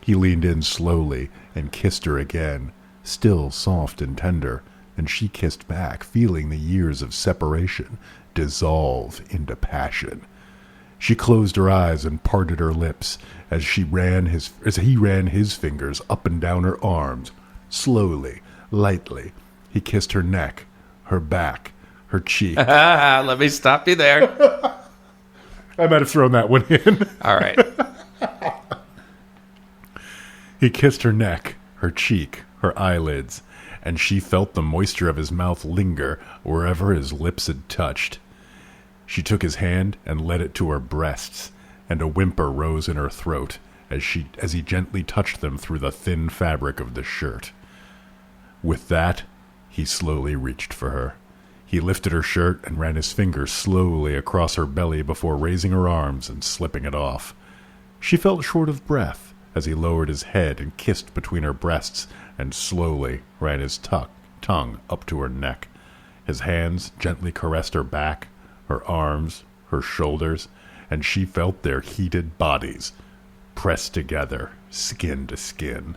He leaned in slowly and kissed her again, still soft and tender, and she kissed back, feeling the years of separation dissolve into passion. She closed her eyes and parted her lips as he ran his fingers up and down her arms. Slowly, lightly, he kissed her neck, her back, her cheek. Let me stop you there. I might have thrown that one in. All right. He kissed her neck, her cheek, her eyelids, and she felt the moisture of his mouth linger wherever his lips had touched. She took his hand and led it to her breasts, and a whimper rose in her throat as he gently touched them through the thin fabric of the shirt. With that, he slowly reached for her. He lifted her shirt and ran his fingers slowly across her belly before raising her arms and slipping it off. She felt short of breath as he lowered his head and kissed between her breasts and slowly ran his tongue up to her neck. His hands gently caressed her back, her arms, her shoulders, and she felt their heated bodies pressed together, skin to skin.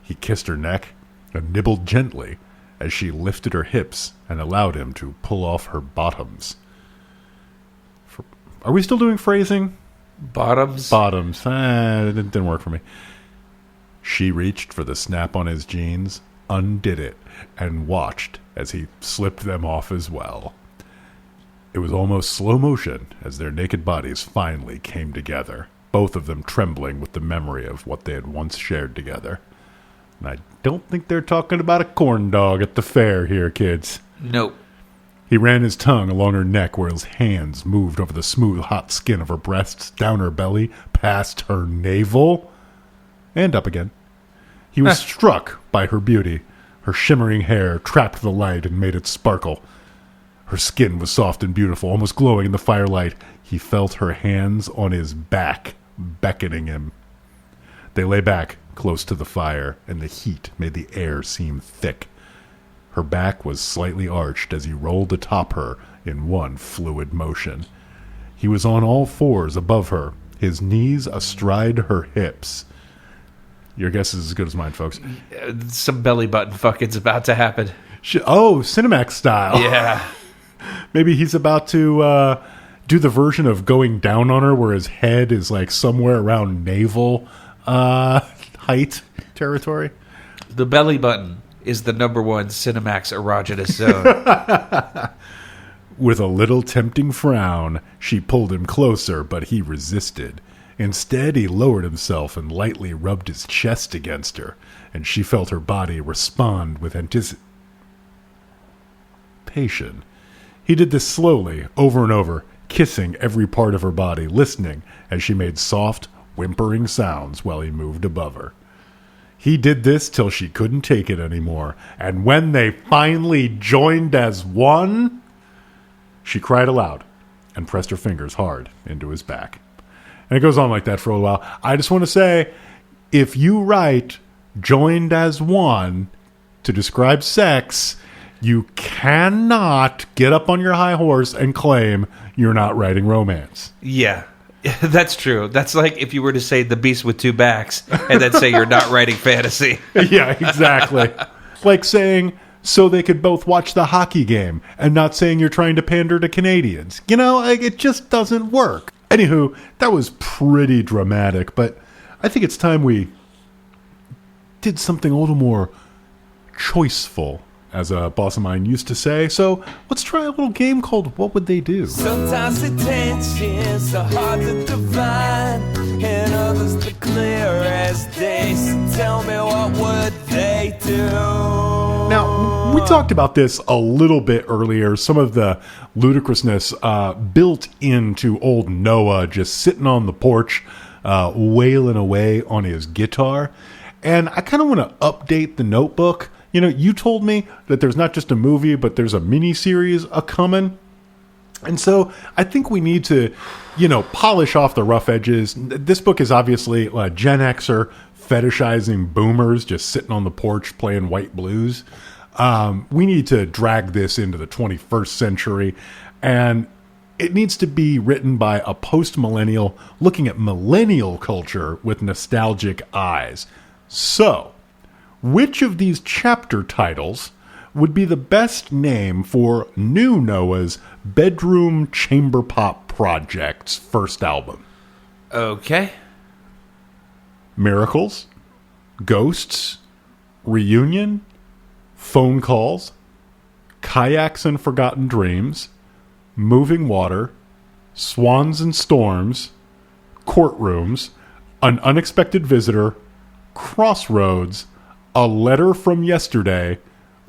He kissed her neck and nibbled gently as she lifted her hips and allowed him to pull off her bottoms. Are we still doing phrasing? Bottoms? Bottoms. It didn't work for me. She reached for the snap on his jeans, undid it, and watched as he slipped them off as well. It was almost slow motion as their naked bodies finally came together, both of them trembling with the memory of what they had once shared together. And I don't think they're talking about a corn dog at the fair here, kids. Nope. He ran his tongue along her neck where his hands moved over the smooth, hot skin of her breasts, down her belly, past her navel, and up again. He was struck by her beauty. Her shimmering hair trapped the light and made it sparkle. Her skin was soft and beautiful, almost glowing in the firelight. He felt her hands on his back, beckoning him. They lay back, close to the fire, and the heat made the air seem thick. Her back was slightly arched as he rolled atop her in one fluid motion. He was on all fours above her, his knees astride her hips. Your guess is as good as mine, folks. Some belly button fucking's about to happen. Cinemax style. Yeah. Maybe he's about to do the version of going down on her where his head is like somewhere around navel height territory. The belly button is the number one Cinemax erogenous zone. With a little tempting frown, she pulled him closer, but he resisted. Instead, he lowered himself and lightly rubbed his chest against her, and she felt her body respond with anticipation. He did this slowly, over and over, kissing every part of her body, listening as she made soft, whimpering sounds while he moved above her. He did this till she couldn't take it anymore, and when they finally joined as one, she cried aloud and pressed her fingers hard into his back. And it goes on like that for a while. I just want to say, if you write joined as one to describe sex, you cannot get up on your high horse and claim you're not writing romance. Yeah. That's true. That's like if you were to say the beast with two backs and then say you're not writing fantasy. Yeah, exactly. Like saying, so they could both watch the hockey game and not saying you're trying to pander to Canadians. You know, it just doesn't work. Anywho, that was pretty dramatic, but I think it's time we did something a little more choiceful, as a boss of mine used to say. So let's try a little game called What Would They Do? Sometimes the tensions are hard to define, and others the clear as day. So tell me, what would they do? Now, we talked about this a little bit earlier, some of the ludicrousness built into old Noah just sitting on the porch, wailing away on his guitar. And I kind of want to update the notebook. You know, you told me that there's not just a movie, but there's a mini-series a-coming. And so I think we need to, polish off the rough edges. This book is obviously a Gen Xer fetishizing boomers just sitting on the porch playing white blues. We need to drag this into the 21st century. And it needs to be written by a post-millennial looking at millennial culture with nostalgic eyes. So, which of these chapter titles would be the best name for New Noah's Bedroom Chamber Pop Project's first album? Okay. Miracles, Ghosts, Reunion, Phone Calls, Kayaks and Forgotten Dreams, Moving Water, Swans and Storms, Courtrooms, An Unexpected Visitor, Crossroads, A Letter from Yesterday,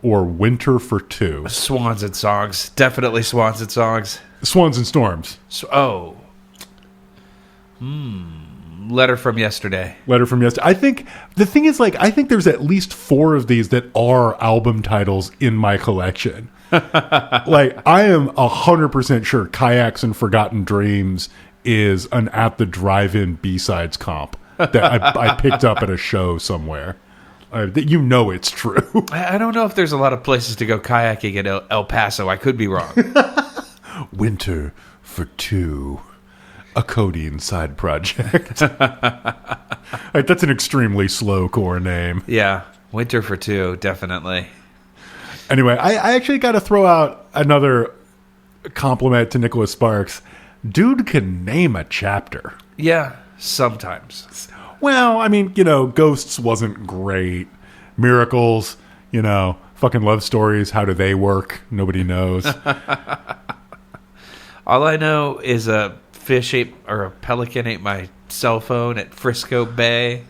or Winter for Two. Swans and Songs. Definitely Swans and Songs. Swans and Storms. Letter from Yesterday. Letter from Yesterday. I think the thing is, like, I think there's at least 4 of these that are album titles in my collection. Like, I am 100% sure Kayaks and Forgotten Dreams is an At the Drive-In B-Sides comp that I picked up at a show somewhere. That you know it's true. I don't know if there's a lot of places to go kayaking in El Paso. I could be wrong. Winter for Two. A codeine side project. Right, that's an extremely slow core name. Yeah, Winter for Two, definitely. Anyway, I actually got to throw out another compliment to Nicholas Sparks. Dude can name a chapter. Yeah, sometimes. Well, I mean, Ghosts wasn't great. Miracles, fucking love stories. How do they work? Nobody knows. All I know is a fish ate, or a pelican ate my cell phone at Frisco Bay.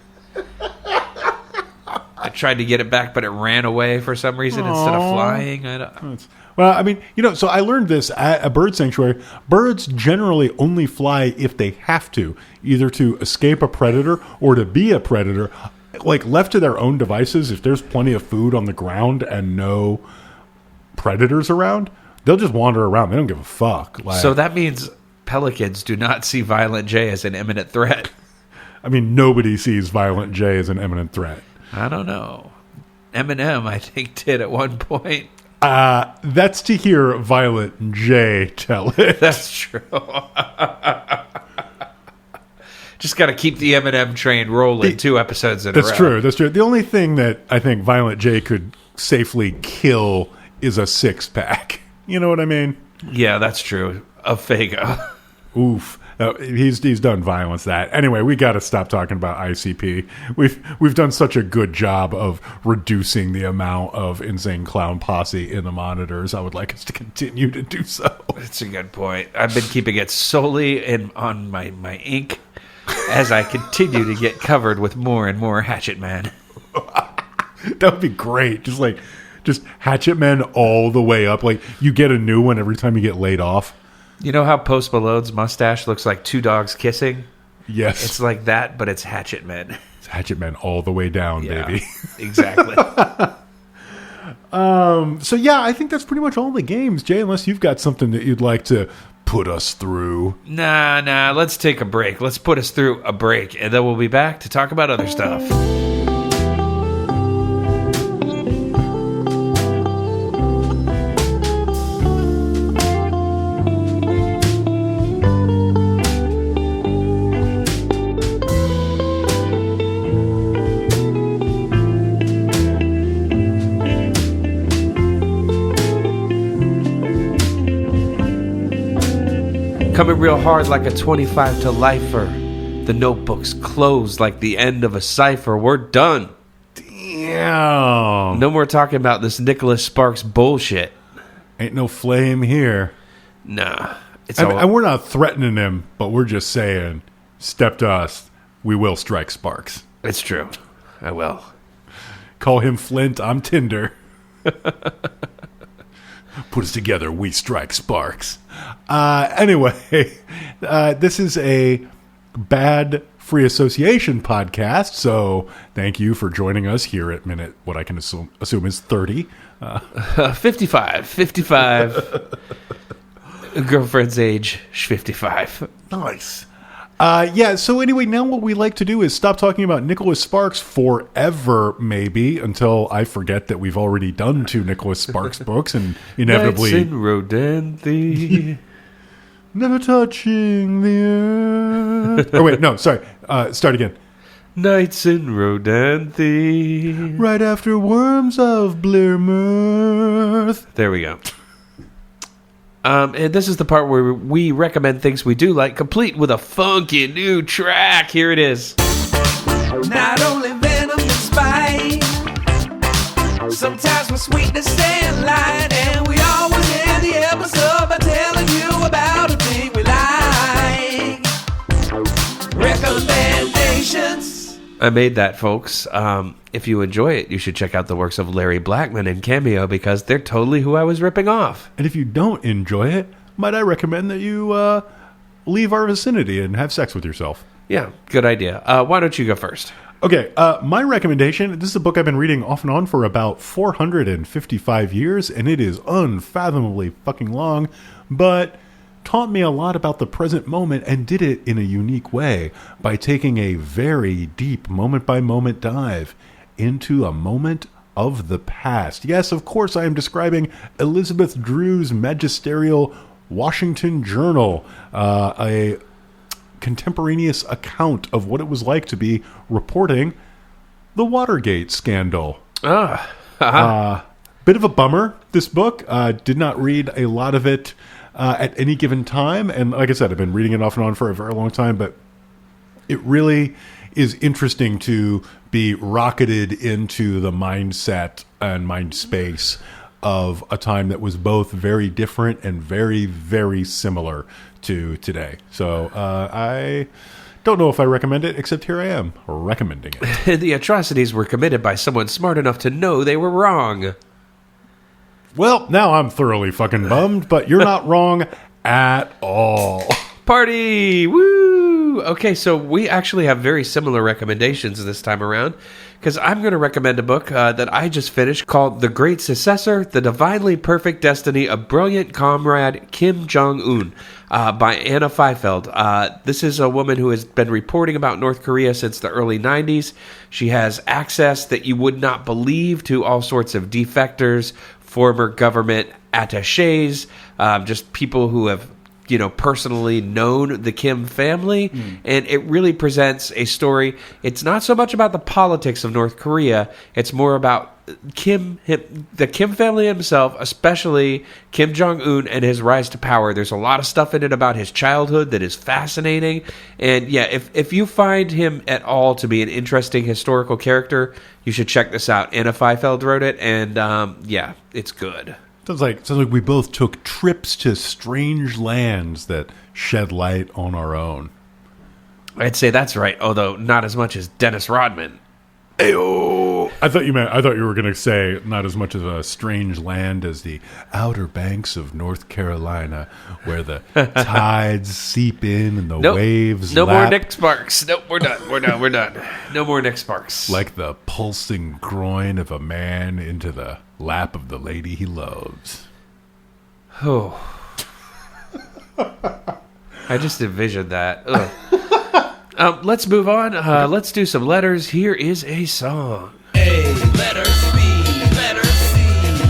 I tried to get it back, but it ran away for some reason instead of flying. Well, I mean, so I learned this at a bird sanctuary. Birds generally only fly if they have to, either to escape a predator or to be a predator. Like, left to their own devices, if there's plenty of food on the ground and no predators around, they'll just wander around. They don't give a fuck. Like, so that means pelicans do not see Violent J as an imminent threat. I mean, nobody sees Violent J as an imminent threat. I don't know. Eminem, I think, did at one point. That's to hear Violent J tell it. That's true. Just got to keep the Eminem train rolling 2 episodes in a row. That's true. That's true. The only thing that I think Violent J could safely kill is a 6-pack. You know what I mean? Yeah, that's true. A Fago. Oof. He's done violence that. Anyway, we got to stop talking about ICP. We've done such a good job of reducing the amount of Insane Clown Posse in the monitors. I would like us to continue to do so. That's a good point. I've been keeping it solely on my ink as I continue to get covered with more and more Hatchet Man. That would be great. Just Hatchet Men all the way up. Like, you get a new one every time you get laid off. You know how Post Malone's mustache looks like 2 dogs kissing? Yes. It's like that, but it's Hatchet Men. It's Hatchet Men all the way down, baby. Exactly. So, yeah, I think that's pretty much all the games, Jay, unless you've got something that you'd like to put us through. Nah, let's take a break. Let's put us through a break, and then we'll be back to talk about other stuff. Coming real hard like a 25 to lifer. The notebook's closed like the end of a cipher. We're done. Damn. No more talking about this Nicholas Sparks bullshit. Ain't no flame here. Nah. And we're not threatening him, but we're just saying, step to us, we will strike Sparks. It's true. I will. Call him Flint, I'm Tinder. Put us together, we strike Sparks. Anyway, this is a bad free association podcast, so thank you for joining us here at minute, what I can assume is 30. 55. Girlfriend's age, 55. Nice. Yeah, so anyway, now what we like to do is stop talking about Nicholas Sparks forever, maybe, until I forget that we've already done 2 Nicholas Sparks books, and inevitably... Nights in Rodanthe. never touching the earth. Oh, wait, no, sorry. Start again. Nights in Rodanthe. Right after worms of Blearmirth. There we go. And this is the part where we recommend things we do like, complete with a funky new track. Here it is. Not only venom and spite, sometimes with sweetness and light, and we always end the episode by telling you about a thing we like. Recommendations. I made that, folks. If you enjoy it, you should check out the works of Larry Blackman and Cameo because they're totally who I was ripping off. And if you don't enjoy it, might I recommend that you leave our vicinity and have sex with yourself? Yeah, good idea. Why don't you go first? Okay, my recommendation, this is a book I've been reading off and on for about 455 years, and it is unfathomably fucking long, but taught me a lot about the present moment and did it in a unique way by taking a very deep moment-by-moment dive into a moment of the past. Yes, of course, I am describing Elizabeth Drew's magisterial Washington Journal, a contemporaneous account of what it was like to be reporting the Watergate scandal. Bit of a bummer, this book. Did not read a lot of it at any given time. And like I said, I've been reading it off and on for a very long time, but it really is interesting to be rocketed into the mindset and mind space of a time that was both very different and very, very similar to today. So I don't know if I recommend it, except here I am recommending it. The atrocities were committed by someone smart enough to know they were wrong. Well, now I'm thoroughly fucking bummed, but you're not wrong at all. Party! Woo! Okay, so we actually have very similar recommendations this time around, because I'm going to recommend a book that I just finished called The Great Successor, The Divinely Perfect Destiny of Brilliant Comrade Kim Jong-un by Anna Fitfield. This is a woman who has been reporting about North Korea since the early 90s. She has access that you would not believe to all sorts of defectors, former government attaches, just people who have personally known the Kim family, and it really presents a story. It's not so much about the politics of North Korea, it's more about the Kim family himself, especially Kim Jong-un and his rise to power. There's a lot of stuff in it about his childhood that is fascinating, and yeah, if you find him at all to be an interesting historical character, you should check this out. Anna Fitfield wrote it, and yeah, it's good. Sounds like we both took trips to strange lands that shed light on our own. I'd say that's right, although not as much as Dennis Rodman. Ayo! I thought you were going to say not as much of a strange land as the Outer Banks of North Carolina, where the tides seep in and the waves No lap. more Nick Sparks. Nope, we're done. No more Nick Sparks. Like the pulsing groin of a man into the lap of the lady he loves. Oh. I just envisioned that. Ugh. Let's move on. Let's do some letters. Here is a song. A, letter B, letter C,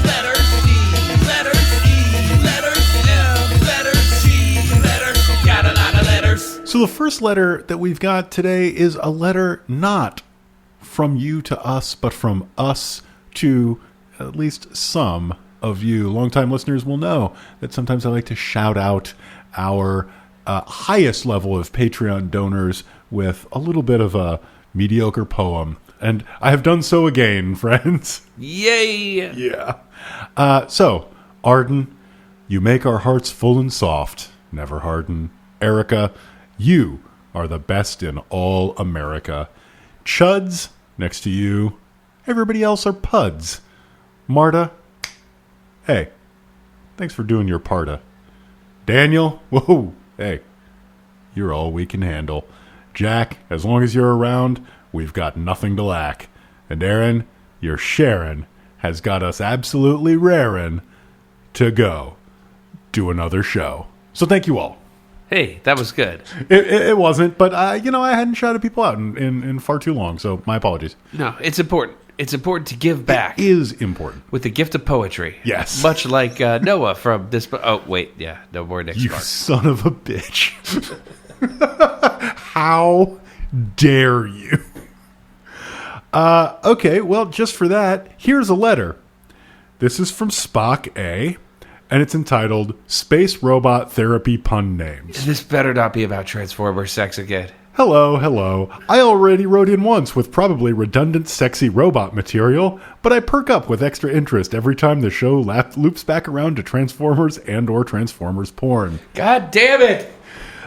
letter D, letter E, letter F, letter G, letter, got a lot of letters. So the first letter that we've got today is a letter not from you to us, but from us to at least some of you. Longtime listeners will know that sometimes I like to shout out our highest level of Patreon donors with a little bit of a mediocre poem. And I have done so again, friends. Yay! Yeah. So, Arden, you make our hearts full and soft. Never harden. Erica, you are the best in all America. Chuds, next to you. Everybody else are puds. Marta, hey, thanks for doing your parta. Daniel, whoa, hey, you're all we can handle. Jack, as long as you're around, we've got nothing to lack. And Aaron, your Sharon has got us absolutely rarin' to go do another show. So thank you all. Hey, that was good. It wasn't, but I hadn't shouted people out in far too long, so my apologies. No, it's important. It's important to give back. It is important. With the gift of poetry. Yes. Much like Noah from this... Oh, wait. Yeah. No more Nick You Spark. son of a bitch. How dare you? Okay, well, just for that, here's a letter. This is from Spock A, and it's entitled Space Robot Therapy Pun Names. This better not be about Transformer sex again. Hello. I already wrote in once with probably redundant sexy robot material, but I perk up with extra interest every time the show loops back around to Transformers and or Transformers porn. God damn it!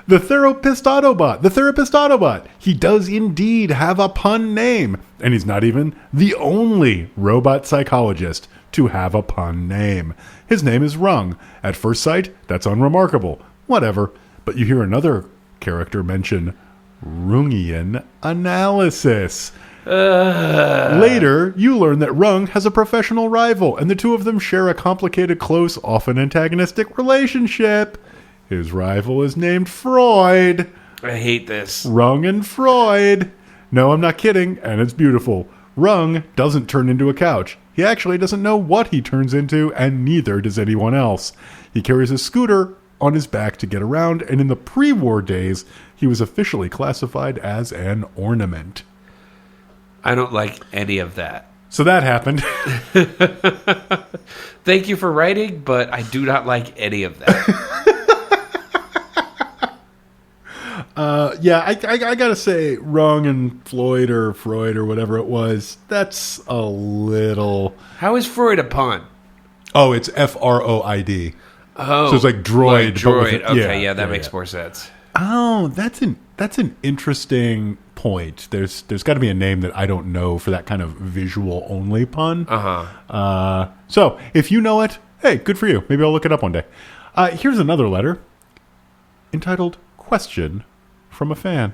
The Therapist Autobot. He does indeed have a pun name, and he's not even the only robot psychologist to have a pun name. His name is Rung. At first sight, that's unremarkable. Whatever. But you hear another character mention Rungian analysis. Later, you learn that Rung has a professional rival, and the two of them share a complicated, close, often antagonistic relationship. His rival is named Freud. I hate this. Rung and Freud. No, I'm not kidding, and it's beautiful. Rung doesn't turn into a couch. He actually doesn't know what he turns into, and neither does anyone else. He carries a scooter on his back to get around, and in the pre-war days, he was officially classified as an ornament. I don't like any of that. So that happened. Thank you for writing, but I do not like any of that. I gotta say, Rung and Floyd or Freud or whatever it was, that's a little... How is Freud a pun? Oh, it's F-R-O-I-D. Oh. So it's like droid. Like droid. But Okay, that makes more sense. Oh, that's an interesting point. There's got to be a name that I don't know for that kind of visual only pun. So if you know it, hey, good for you. Maybe I'll look it up one day. Here's another letter entitled "Question from a Fan."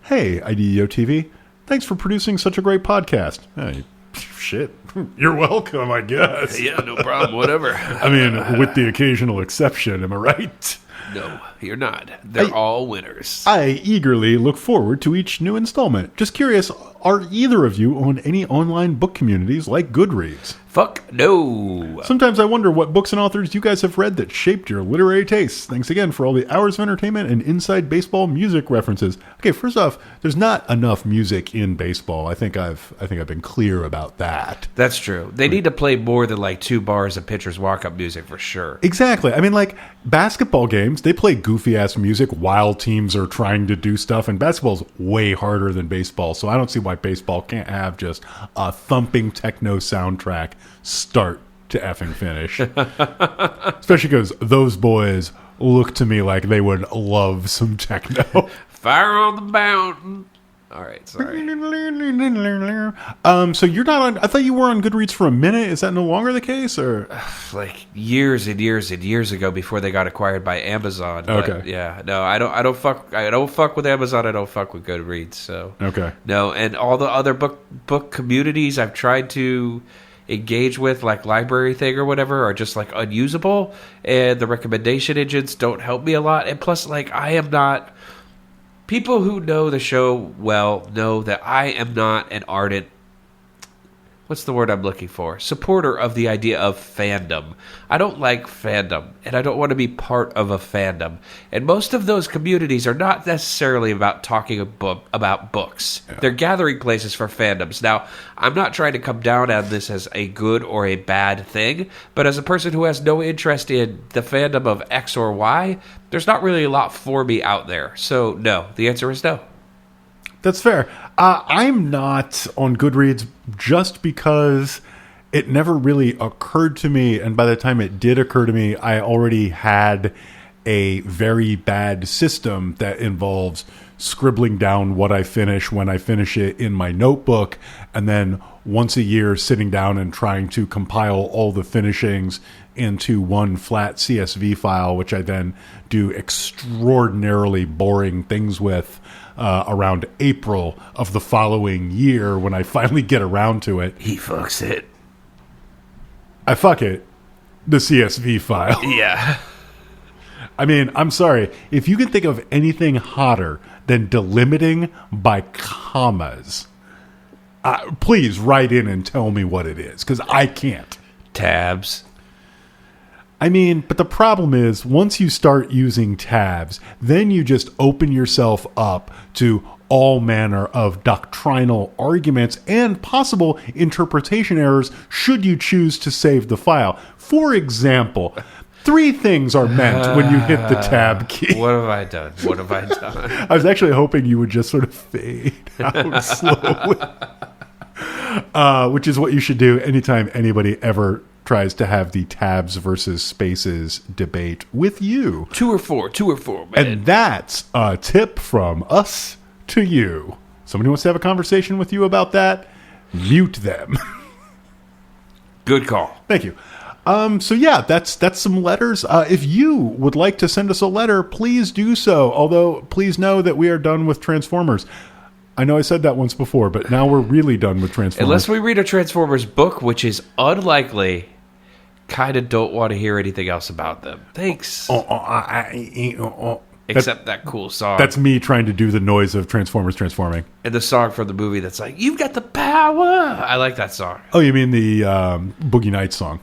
Hey, IDEO TV, thanks for producing such a great podcast. Hey, shit, you're welcome, I guess. Yeah, no problem. Whatever. I mean, with the occasional exception, am I right? No, you're not. They're all winners. I eagerly look forward to each new installment. Just curious, are either of you on any online book communities like Goodreads? Fuck no. Sometimes I wonder what books and authors you guys have read that shaped your literary tastes. Thanks again for all the hours of entertainment and inside baseball music references. Okay, first off, there's not enough music in baseball. I think I've been clear about that. That's true. They need to play more than like 2 bars of pitcher's walk-up music for sure. Exactly. I mean, like, basketball games, they play goofy-ass music while teams are trying to do stuff, and basketball's way harder than baseball, so I don't see why baseball can't have just a thumping techno soundtrack start to effing finish. Especially because those boys look to me like they would love some techno. Fire on the mountain. All right, sorry. So you're not on... I thought you were on Goodreads for a minute. Is that no longer the case, or...? Like years and years and years ago before they got acquired by Amazon. But okay. Yeah. No, I don't fuck with Amazon. I don't fuck with Goodreads. So okay. No, and all the other book communities I've tried to engage with, like Library Thing or whatever, are just like unusable, and the recommendation engines don't help me a lot. And plus, like, I am not... People who know the show well know that I am not an ardent, what's the word I'm looking for? Supporter of the idea of fandom. I don't like fandom, and I don't want to be part of a fandom. And most of those communities are not necessarily about talking about books. Yeah. They're gathering places for fandoms. Now, I'm not trying to come down on this as a good or a bad thing, but as a person who has no interest in the fandom of X or Y, there's not really a lot for me out there. So, no. The answer is no. That's fair. I'm not on Goodreads just because it never really occurred to me, and by the time it did occur to me, I already had a very bad system that involves scribbling down what I finish when I finish it in my notebook, and then once a year sitting down and trying to compile all the finishings into one flat CSV file, which I then do extraordinarily boring things with around April of the following year when I finally get around to it. He fucks it. I fuck it. The CSV file. Yeah. I mean, I'm sorry. If you can think of anything hotter than delimiting by commas, Please write in and tell me what it is, because I can't. Tabs. I mean, but the problem is, once you start using tabs, then you just open yourself up to all manner of doctrinal arguments and possible interpretation errors should you choose to save the file. For example, 3 things are meant when you hit the tab key. What have I done? What have I done? I was actually hoping you would just sort of fade out slowly, which is what you should do anytime anybody ever tries to have the tabs versus spaces debate with you. 2 or 4, man. And that's a tip from us to you. Somebody wants to have a conversation with you about that? Mute them. Good call. Thank you. So yeah, that's some letters. If you would like to send us a letter, please do so. Although, please know that we are done with Transformers. I know I said that once before, but now we're really done with Transformers. Unless we read a Transformers book, which is unlikely, kind of don't want to hear anything else about them. Thanks. Except that cool song. That's me trying to do the noise of Transformers transforming. And the song from the movie that's like, "You've got the power." I like that song. Oh, you mean the Boogie Nights song?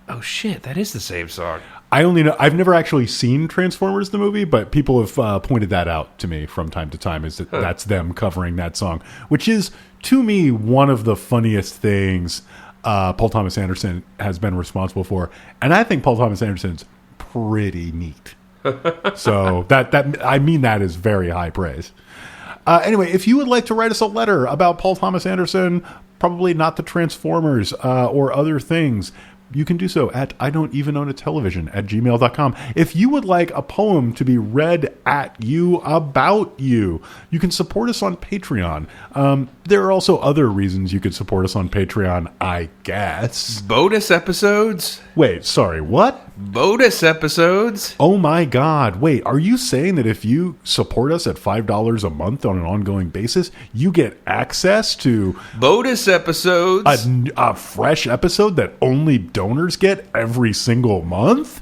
Oh shit, that is the same song. I only know, I've never actually seen Transformers the movie, but people have pointed that out to me from time to time, is that that's them covering that song, which is, to me, one of the funniest things Paul Thomas Anderson has been responsible for. And I think Paul Thomas Anderson's pretty neat. So that I mean that is very high praise. Anyway, if you would like to write us a letter about Paul Thomas Anderson, probably not the Transformers or other things, you can do so at I don't even own a television at gmail.com. If you would like a poem to be read at you about you, you can support us on Patreon. There are also other reasons you could support us on Patreon, I guess. Bonus episodes? Wait, sorry, what? Bonus episodes? Oh my God. Wait, are you saying that if you support us at $5 a month on an ongoing basis, you get access to bonus episodes? A fresh episode that only donors get every single month?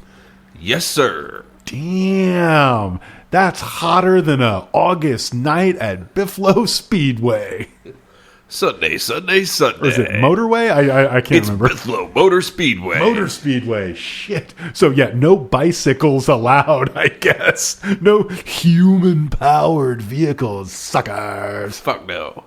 Yes, sir. Damn. That's hotter than a August night at Buffalo Speedway. Sunday. Is it Motorway? I can't remember. It's Buffalo Motor Speedway. Motor Speedway. Shit. So yeah, no bicycles allowed, I guess. No human-powered vehicles, suckers. Fuck no.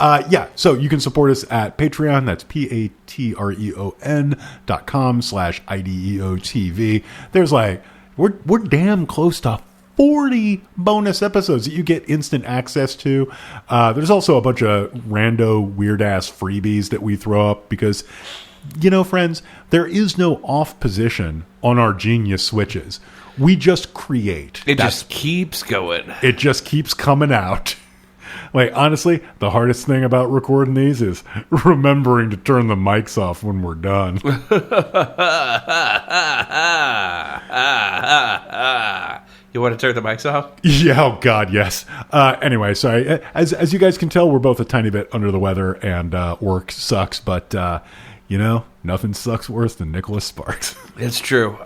Yeah, so you can support us at Patreon. That's patreon.com/IDEOTV. There's like, we're damn close to 40 bonus episodes that you get instant access to. There's also a bunch of rando, weird-ass freebies that we throw up because, you know, friends, there is no off position on our Genius switches. We just create. It just keeps going. It just keeps coming out. Like, honestly, the hardest thing about recording these is remembering to turn the mics off when we're done. You want to turn the mics off? Yeah, oh God, yes. Anyway, sorry. As you guys can tell, we're both a tiny bit under the weather, and work sucks, but, you know, nothing sucks worse than Nicholas Sparks. It's true.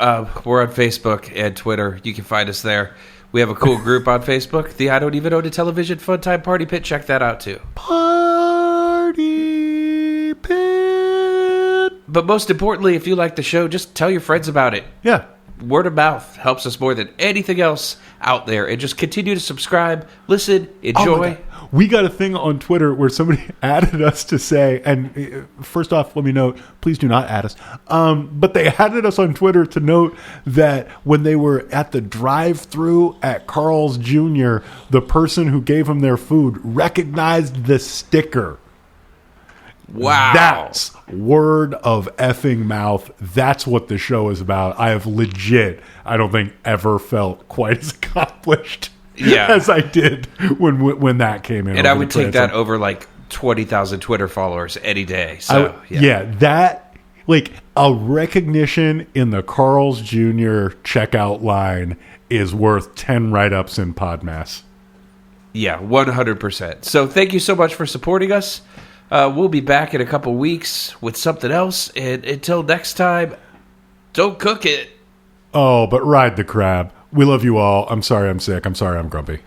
We're on Facebook and Twitter. You can find us there. We have a cool group on Facebook, the I Don't Even Own a Television Fun Time Party Pit. Check that out, too. Party Pit. But most importantly, if you like the show, just tell your friends about it. Yeah. Word of mouth helps us more than anything else out there. And just continue to subscribe, listen, enjoy. Oh, we got a thing on Twitter where somebody added us to say, and first off, let me note, please do not add us. But they added us on Twitter to note that when they were at the drive-thru at Carl's Jr., the person who gave them their food recognized the sticker. Wow. That's word of effing mouth. That's what the show is about. I have legit, I don't think, ever felt quite as accomplished as I did when that came in. And I would take that over like 20,000 Twitter followers any day. So that, like, a recognition in the Carl's Jr. checkout line is worth 10 write-ups in Podmass. Yeah, 100%. So thank you so much for supporting us. We'll be back in a couple weeks with something else. And until next time, don't cook it. Oh, but ride the crab. We love you all. I'm sorry I'm sick. I'm sorry I'm grumpy.